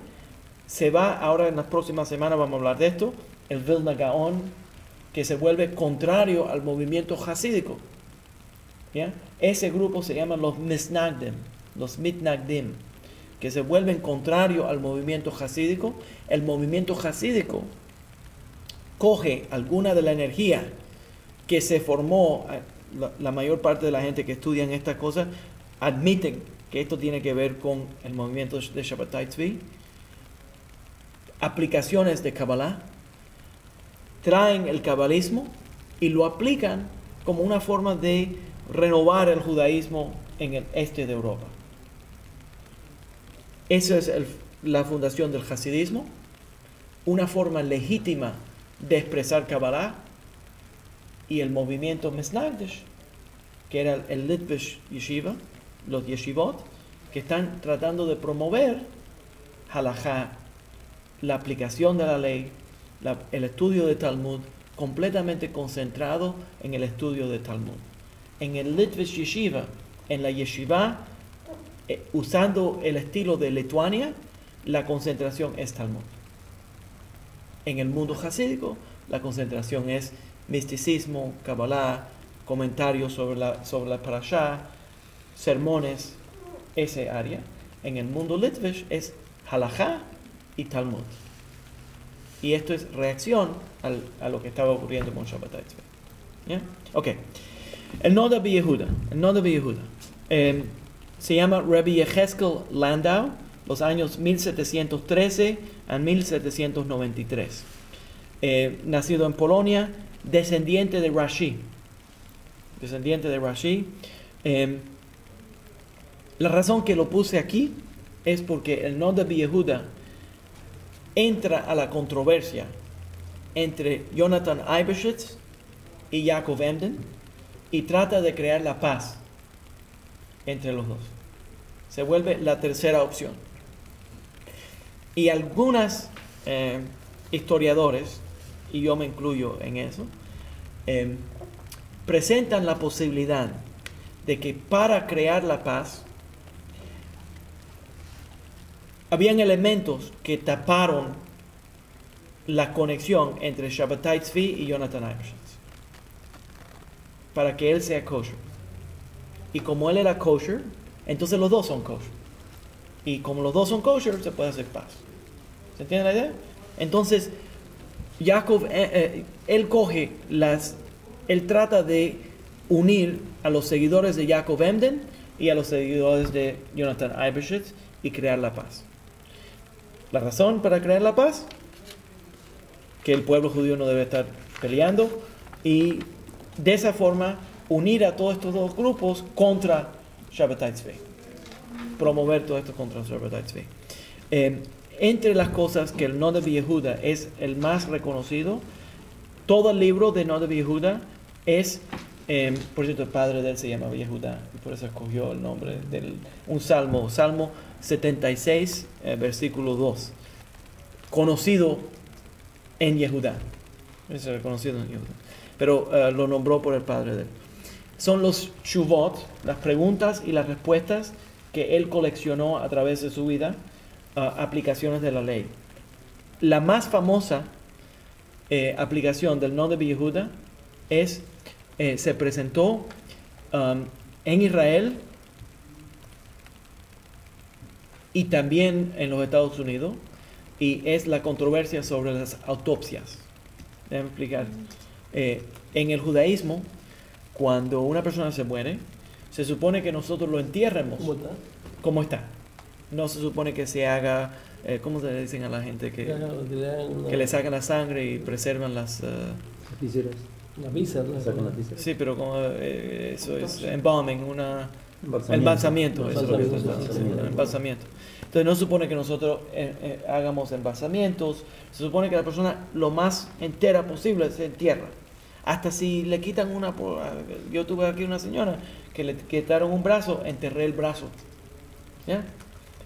se va, ahora en las próximas semanas vamos a hablar de esto, el Vilna Gaon, que se vuelve contrario al movimiento hasídico. ¿Ya? Ese grupo se llama los Misnagdim, los Mitnagdim, que se vuelven contrario al movimiento hasídico. El movimiento hasídico coge alguna de la energía que se formó, la mayor parte de la gente que estudian estas cosas admiten que esto tiene que ver con el movimiento de Shabbatai Tzvi, aplicaciones de Kabbalah, traen el cabalismo y lo aplican como una forma de renovar el judaísmo en el este de Europa. Esa es la fundación del hasidismo, una forma legítima de expresar Kabbalah, y el movimiento Mesnagdish, que era el Litvish Yeshiva, los yeshivot, que están tratando de promover halajá, la aplicación de la ley, el estudio de Talmud, completamente concentrado en el estudio de Talmud. En el Litvish Yeshiva, en la yeshiva, usando el estilo de Lituania, la concentración es Talmud. En el mundo hasídico, la concentración es misticismo, Kabbalah, comentarios sobre la parashá, sermones, ese área. En el mundo Litvish es halajá y Talmud. Y esto es reacción a lo que estaba ocurriendo con Shabbatai Tzvi. ¿Yeah? Ok. El Noda B'Yehuda. Se llama Rabbi Yechezkel Landau, los años 1713 a 1793. Nacido en Polonia, descendiente de Rashi. La razón que lo puse aquí es porque el Noda B'Yehuda entra a la controversia entre Jonathan Eibeshitz y Yaakov Emden y trata de crear la paz entre los dos. Se vuelve la tercera opción. Y algunos historiadores, y yo me incluyo en eso, presentan la posibilidad de que para crear la paz habían elementos que taparon la conexión entre Shabbatai Tzvi y Jonathan Eibeshitz para que él sea kosher. Y como él era kosher, entonces los dos son kosher. Y como los dos son kosher, se puede hacer paz. ¿Se entiende la idea? Entonces, Yaakov, él trata de unir a los seguidores de Yaakov Emden y a los seguidores de Jonathan Eibeshitz y crear la paz. La razón para crear la paz, que el pueblo judío no debe estar peleando, y de esa forma unir a todos estos dos grupos contra Shabbatai Tzvi, promover todo esto contra Shabbatai Tzvi. Entre las cosas que el Noda B'Yehuda es el más reconocido, todo el libro de Noda B'Yehuda es, por cierto, el padre de él se llama Yehuda, y por eso escogió el nombre de un salmo, Salmo 76, versículo 2, conocido en Yehuda, es reconocido en Yehuda, pero lo nombró por el padre de él. Son los shuvot, las preguntas y las respuestas que él coleccionó a través de su vida, aplicaciones de la ley. La más famosa aplicación del Noda B'Yehuda se presentó en Israel y también en los Estados Unidos, y es la controversia sobre las autopsias. Déjame explicar. En el judaísmo, cuando una persona se muere, se supone que nosotros lo entierremos. ¿Cómo está? No se supone que se haga, ¿cómo se le dicen a la gente que le sacan la sangre y preservan las vísceras? La visa, ¿no? Sí, pero como eso es embalming, embalsamiento. Eso es lo que estoy diciendo, embalsamiento. Entonces no se supone que nosotros hagamos embalsamientos. Se supone que la persona lo más entera posible se entierra. Hasta si le quitan yo tuve aquí una señora que le quitaron un brazo, enterré el brazo. ¿Ya?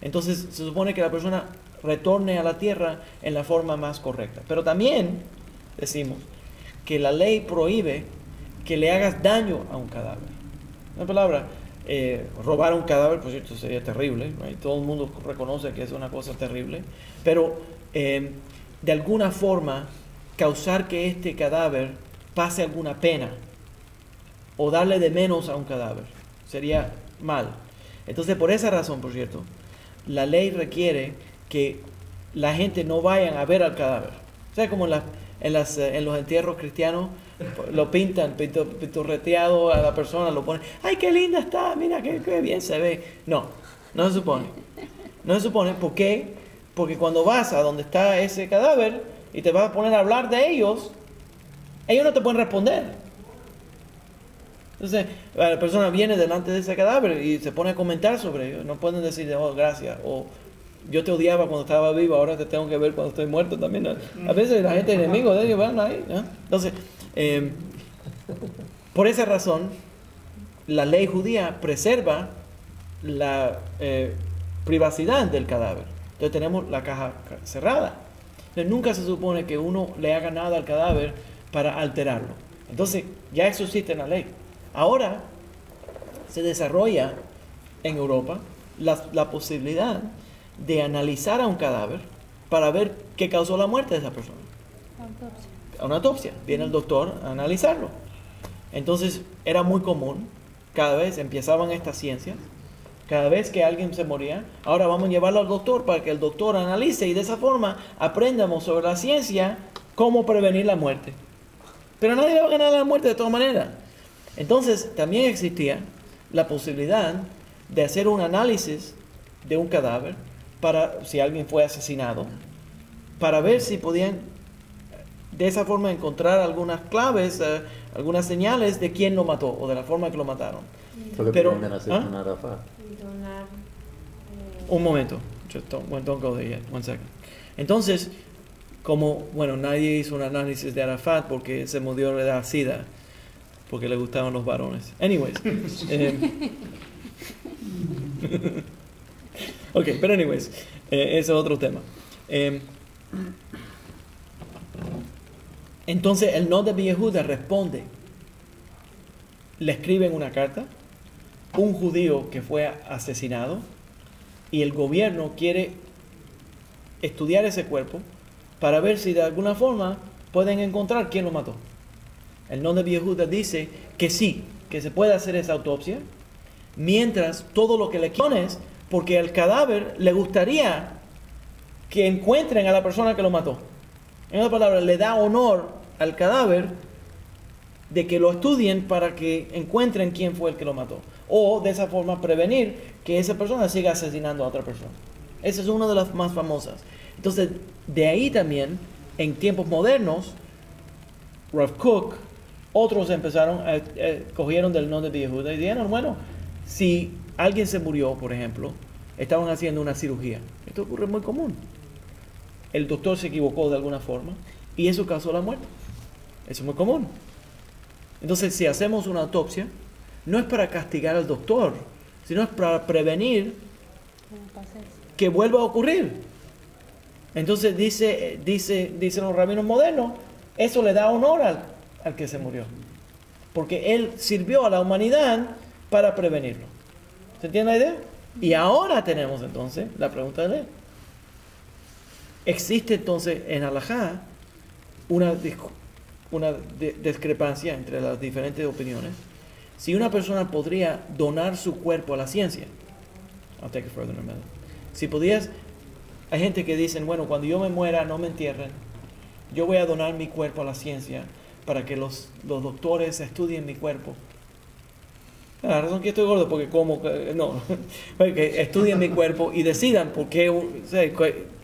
Entonces se supone que la persona retorne a la tierra en la forma más correcta. Pero también decimos que la ley prohíbe que le hagas daño a un cadáver. Una palabra, robar un cadáver, por cierto, sería terrible, right? Todo el mundo reconoce que es una cosa terrible, pero de alguna forma causar que este cadáver pase alguna pena o darle de menos a un cadáver sería mal. Entonces, por esa razón, por cierto, la ley requiere que la gente no vayan a ver al cadáver. O sea, como en los entierros cristianos, lo pintan, pintorreteado a la persona, lo ponen, ¡ay, qué linda está! Mira, qué bien se ve. No se supone. No se supone. ¿Por qué? Porque cuando vas a donde está ese cadáver y te vas a poner a hablar de ellos, ellos no te pueden responder. Entonces, la persona viene delante de ese cadáver y se pone a comentar sobre ello. No pueden decir, oh, gracias, o yo te odiaba cuando estaba vivo, ahora te tengo que ver cuando estoy muerto también. A veces la gente enemigo de ellos van ahí, ¿no? Entonces, por esa razón, la ley judía preserva la privacidad del cadáver. Entonces tenemos la caja cerrada. Entonces nunca se supone que uno le haga nada al cadáver para alterarlo. Entonces ya eso existe en la ley. Ahora se desarrolla en Europa la posibilidad de analizar a un cadáver para ver qué causó la muerte de esa persona. Autopsia. A una autopsia. Viene el doctor a analizarlo. Entonces era muy común, cada vez empezaban estas ciencias, cada vez que alguien se moría, ahora vamos a llevarlo al doctor para que el doctor analice y de esa forma aprendamos sobre la ciencia cómo prevenir la muerte. Pero nadie le va a ganar la muerte de todas maneras. Entonces también existía la posibilidad de hacer un análisis de un cadáver para si alguien fue asesinado, para ver si podían de esa forma encontrar algunas claves, algunas señales de quién lo mató o de la forma que lo mataron. Lo que Pero, pretenden hacer con Arafat. Donar. Un momento. Just don't go there yet. One second. Entonces, como, bueno, nadie hizo un análisis de Arafat porque se murió de la SIDA, porque le gustaban los varones. Anyways. Ok, pero anyways, ese es otro tema. Entonces el Noda B'Yehuda responde, le escriben una carta, un judío que fue asesinado, y el gobierno quiere estudiar ese cuerpo para ver si de alguna forma pueden encontrar quién lo mató. El Noda B'Yehuda dice que sí, que se puede hacer esa autopsia, mientras todo lo que le quieren es porque al cadáver le gustaría que encuentren a la persona que lo mató. En otras palabras, le da honor al cadáver de que lo estudien para que encuentren quién fue el que lo mató. O de esa forma prevenir que esa persona siga asesinando a otra persona. Esa es una de las más famosas. Entonces, de ahí también, en tiempos modernos, Rav Kook, otros empezaron, cogieron del Noda B'Yehuda y dijeron, bueno, si alguien se murió, por ejemplo, estaban haciendo una cirugía. Esto ocurre muy común. El doctor se equivocó de alguna forma y eso causó la muerte. Eso es muy común. Entonces, si hacemos una autopsia, no es para castigar al doctor, sino es para prevenir que vuelva a ocurrir. Entonces, dicen los rabinos modernos, eso le da honor al que se murió. Porque él sirvió a la humanidad para prevenirlo. ¿Se entiende la idea? Y ahora tenemos entonces la pregunta de él. Existe entonces en Halajá una discrepancia entre las diferentes opiniones. Si una persona podría donar su cuerpo a la ciencia, I'll take it further in a minute. Si podías, hay gente que dicen, bueno, cuando yo me muera, no me entierren, yo voy a donar mi cuerpo a la ciencia para que los doctores estudien mi cuerpo. La razón que estoy gordo porque que estudien mi cuerpo y decidan por qué,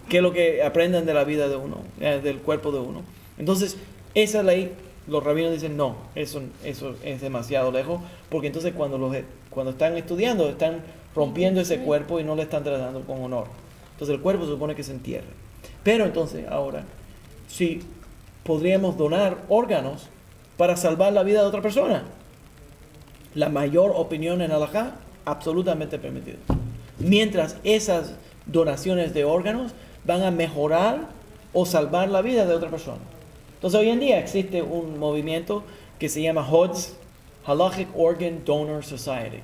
qué es lo que aprenden de la vida de uno, del cuerpo de uno. Entonces, esa ley, los rabinos dicen, no, eso es demasiado lejos, porque entonces cuando están estudiando, están rompiendo ese cuerpo y no le están tratando con honor. Entonces el cuerpo se supone que se entierra. Pero entonces, ahora, si podríamos donar órganos para salvar la vida de otra persona, la mayor opinión en Halajá, absolutamente permitido. Mientras esas donaciones de órganos van a mejorar o salvar la vida de otra persona. Entonces hoy en día existe un movimiento que se llama HODS, Halachic Organ Donor Society.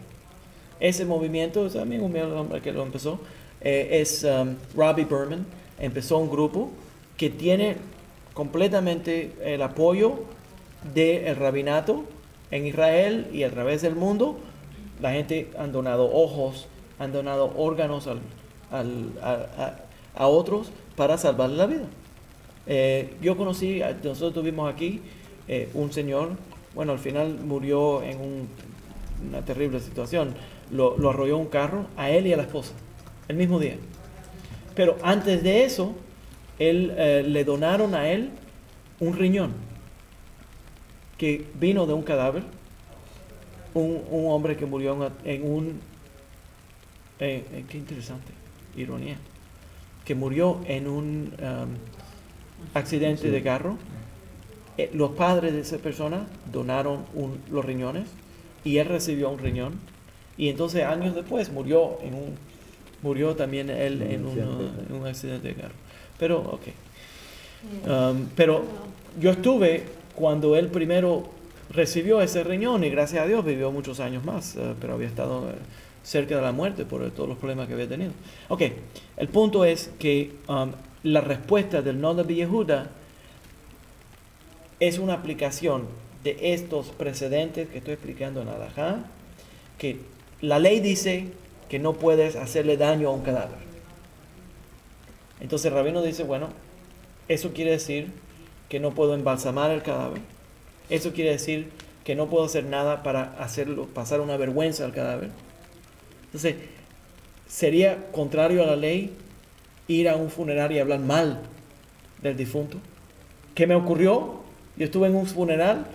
Ese movimiento, es también un hombre que lo empezó, es Robbie Berman. Empezó un grupo que tiene completamente el apoyo del rabinato en Israel y a través del mundo. La gente han donado ojos, han donado órganos a otros para salvar la vida. Yo conocí, nosotros tuvimos aquí un señor, bueno, al final murió en una terrible situación. Lo arrolló un carro a él y a la esposa el mismo día. Pero antes de eso, le donaron a él un riñón. que vino de un cadáver, un hombre que murió en un... qué interesante, ironía, que murió en un accidente de carro. Los padres de esa persona donaron los riñones y él recibió un riñón, y entonces años después murió también él en un accidente de carro. Pero, ok. Pero yo estuve cuando él primero recibió ese riñón y gracias a Dios vivió muchos años más, pero había estado cerca de la muerte por todos los problemas que había tenido. Ok, el punto es que la respuesta del Noda B'Yehuda es una aplicación de estos precedentes que estoy explicando en Halajá, que la ley dice que no puedes hacerle daño a un cadáver. Entonces el rabino dice, bueno, eso quiere decir que no puedo embalsamar el cadáver. Eso quiere decir que no puedo hacer nada para hacerlo pasar una vergüenza al cadáver. Entonces, sería contrario a la ley ir a un funeral y hablar mal del difunto. ¿Qué me ocurrió? Yo estuve en un funeral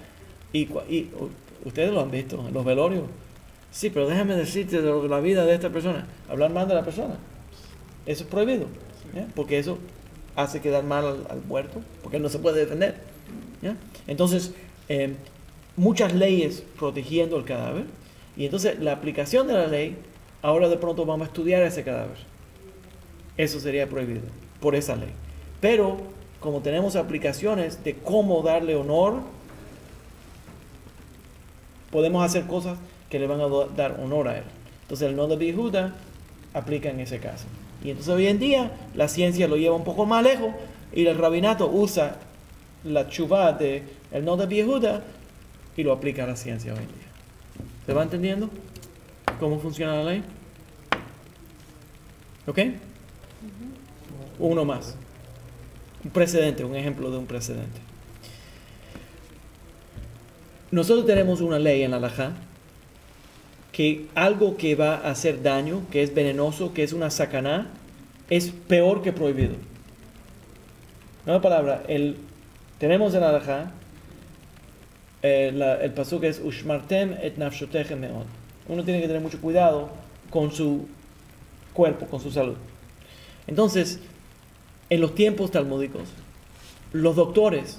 y ustedes lo han visto en los velorios. Sí, pero déjame decirte de la vida de esta persona. Hablar mal de la persona. Eso es prohibido. ¿Ya? Porque eso hace quedar mal al muerto, porque él no se puede defender. ¿Ya? Entonces, muchas leyes protegiendo el cadáver, y entonces la aplicación de la ley, ahora de pronto vamos a estudiar ese cadáver. Eso sería prohibido por esa ley. Pero como tenemos aplicaciones de cómo darle honor, podemos hacer cosas que le van a dar honor a él. Entonces el Noda B'Yehuda aplica en ese caso. Y entonces hoy en día la ciencia lo lleva un poco más lejos y el rabinato usa la tshuvá de el Noda B'Yehuda y lo aplica a la ciencia hoy en día. ¿Se va entendiendo cómo funciona la ley? ¿Ok? Uno más. Un precedente, un ejemplo de un precedente. Nosotros tenemos una ley en la halajá que algo que va a hacer daño, que es venenoso, que es una sakaná, es peor que prohibido. Una palabra, tenemos en la halajá el pasuk es Ushmartem et nafshotechem meod. Uno tiene que tener mucho cuidado con su cuerpo, con su salud. Entonces, en los tiempos talmúdicos, los doctores,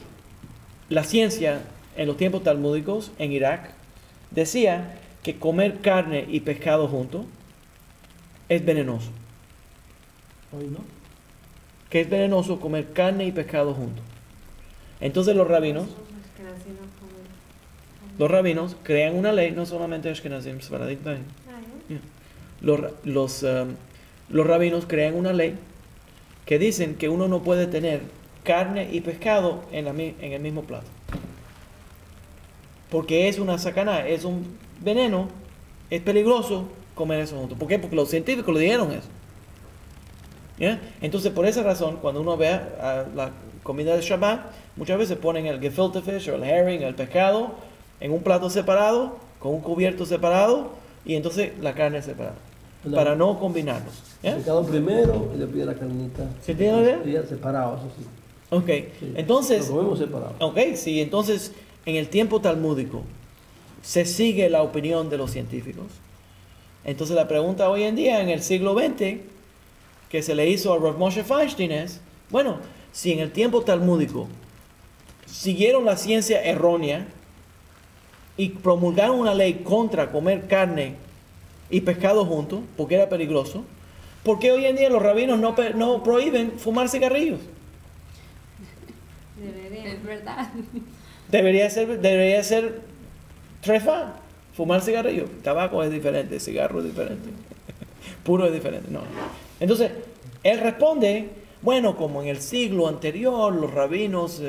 la ciencia en los tiempos talmúdicos en Irak decía que comer carne y pescado juntos es venenoso. Hoy no. Que es venenoso comer carne y pescado juntos. Entonces los rabinos crean una ley, no solamente Ashkenazim, Sfaradim también. Los rabinos crean una ley que dicen que uno no puede tener carne y pescado en el mismo plato. Porque es una sakaná, es un veneno, es peligroso comer eso juntos. ¿Por qué? Porque los científicos le dijeron eso. ¿Ya? Entonces, por esa razón, cuando uno ve la comida de Shabbat, muchas veces ponen el gefilte fish o el herring, el pescado, en un plato separado, con un cubierto separado, y entonces la carne separada, para no combinarlos. ¿Ya? El pescado primero y después la carnita. ¿Se entiende bien? Separado, eso sí. Ok, Sí. entonces... Lo comemos separado. Ok, sí, entonces en el tiempo talmúdico se sigue la opinión de los científicos. Entonces la pregunta hoy en día, en el siglo XX, que se le hizo a Rav Moshe Feinstein es, bueno, si en el tiempo talmúdico siguieron la ciencia errónea y promulgaron una ley contra comer carne y pescado juntos, porque era peligroso, ¿por qué hoy en día los rabinos no prohíben fumar cigarrillos? Es verdad. Debería ser trefa, fumar cigarrillo. Tabaco es diferente, cigarro es diferente, puro es diferente. No. Entonces, él responde, bueno, como en el siglo anterior los rabinos,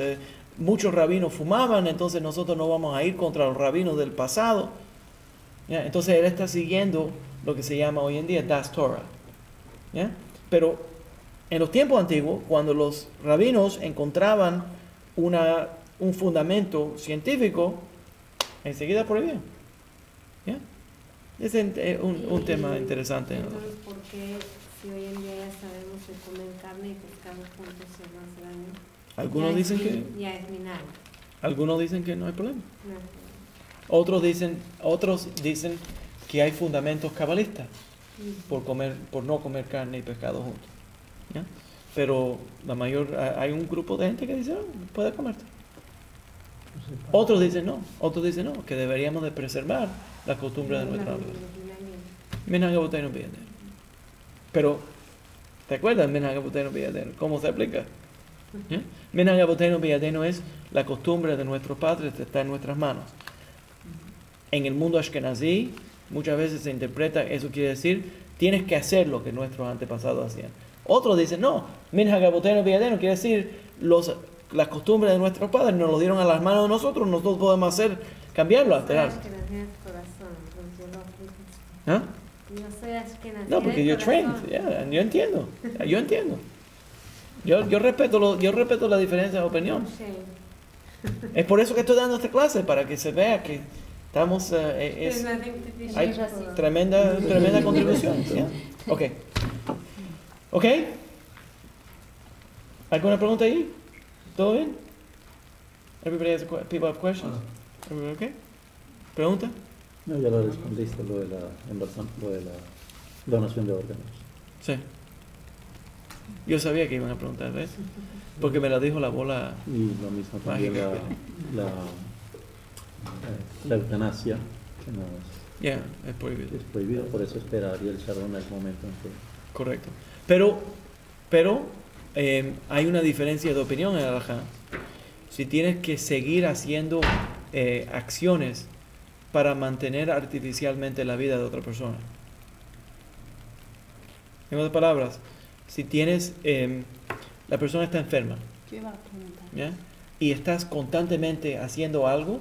muchos rabinos fumaban, entonces nosotros no vamos a ir contra los rabinos del pasado. ¿Ya? Entonces él está siguiendo lo que se llama hoy en día Das Torah. ¿Ya? Pero en los tiempos antiguos, cuando los rabinos encontraban un fundamento científico, enseguida prohibían. ¿Ya? Es un tema interesante, ¿no? Entonces, ¿por qué si hoy en día ya sabemos que comer carne y pescado juntos se no hace daño? Algunos dicen que... Ya es vinagre. Algunos dicen que no hay problema. No. Otros dicen que hay fundamentos cabalistas por no comer carne y pescado juntos. ¿Ya? Pero hay un grupo de gente que dice, puede comerte. Otros dicen no, que deberíamos de preservar la costumbre de nuestra vida. Pero, ¿te acuerdas Minhag Aboteno Villadeno? ¿Cómo se aplica? ¿Ya? Minhag Aboteno Villadeno es la costumbre de nuestros padres que está en nuestras manos. En el mundo ashkenazí, muchas veces se interpreta, eso quiere decir, tienes que hacer lo que nuestros antepasados hacían. Otros dicen, no, Minhag Aboteno Villadeno quiere decir, las costumbres de nuestros padres nos lo dieron a las manos de nosotros podemos cambiarlo, alterarlo. ¿Ah? Yo soy ashkenazí. No, porque you're trained, yeah, yo entiendo. Yo respeto la diferencia de opinión. Sí. Es por eso que estoy dando esta clase, para que se vea que estamos, hay tremenda contribución. ¿Yeah? Ok. ¿Alguna pregunta ahí? ¿Todo bien? People have questions? Everybody okay? ¿Pregunta? No, ya lo respondiste, lo de la donación de órganos. Sí. Yo sabía que iban a preguntar, ¿ves? Porque me la dijo la bola. Y lo mismo también la eutanasia, que no es prohibido. es prohibido, por eso esperaría el Sharon al momento en que... Correcto. Pero hay una diferencia de opinión en el halajá. Si tienes que seguir haciendo acciones para mantener artificialmente la vida de otra persona. En otras palabras, si tienes, la persona está enferma, Yo iba a preguntar. ¿ya? Y estás constantemente haciendo algo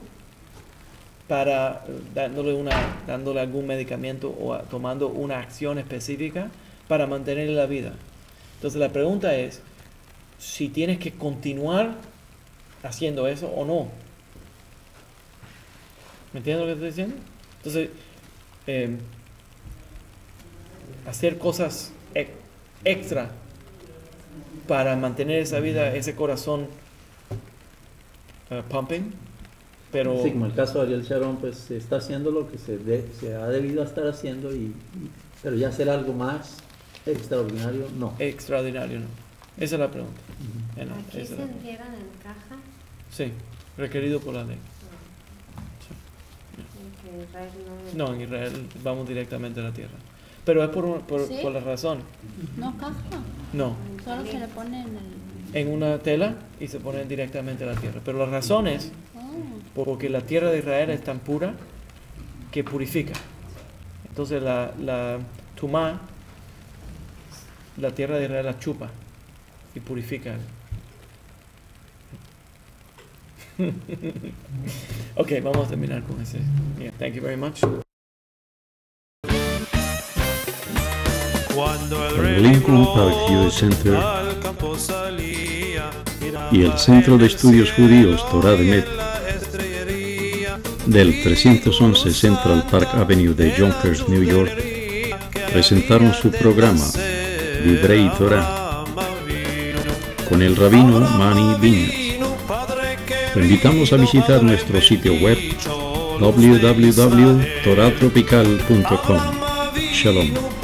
para dándole algún medicamento o tomando una acción específica para mantener la vida. Entonces la pregunta es si tienes que continuar haciendo eso o no. ¿Me entiendes lo que estoy diciendo? Entonces, hacer cosas extra para mantener esa vida, ese corazón pumping, pero... Sí, como el caso de Ariel Sharon, pues se está haciendo lo que se ha debido estar haciendo, pero ya hacer algo más extraordinario, no. Extraordinario, no. Esa es la pregunta. ¿Aquí se entierran en caja? Sí, requerido por la ley. En Israel No, en Israel vamos directamente a la tierra. Pero es ¿Sí? por la razón. No caja, No, solo se le pone en una tela y se pone directamente a la tierra. Pero la razón es porque la tierra de Israel es tan pura que purifica. Entonces la tumá, la tierra de Israel la chupa y purifica. Ok, vamos a terminar con ese. Yeah, thank you very much. Cuando el Lincoln Park Youth Center y el Centro de Estudios Judíos Torah de Met del 311 Central Park Avenue de Yonkers, New York, presentaron su programa Divrei Torah con el rabino Mani Viñas. Te invitamos a visitar nuestro sitio web www.toratropical.com. Shalom.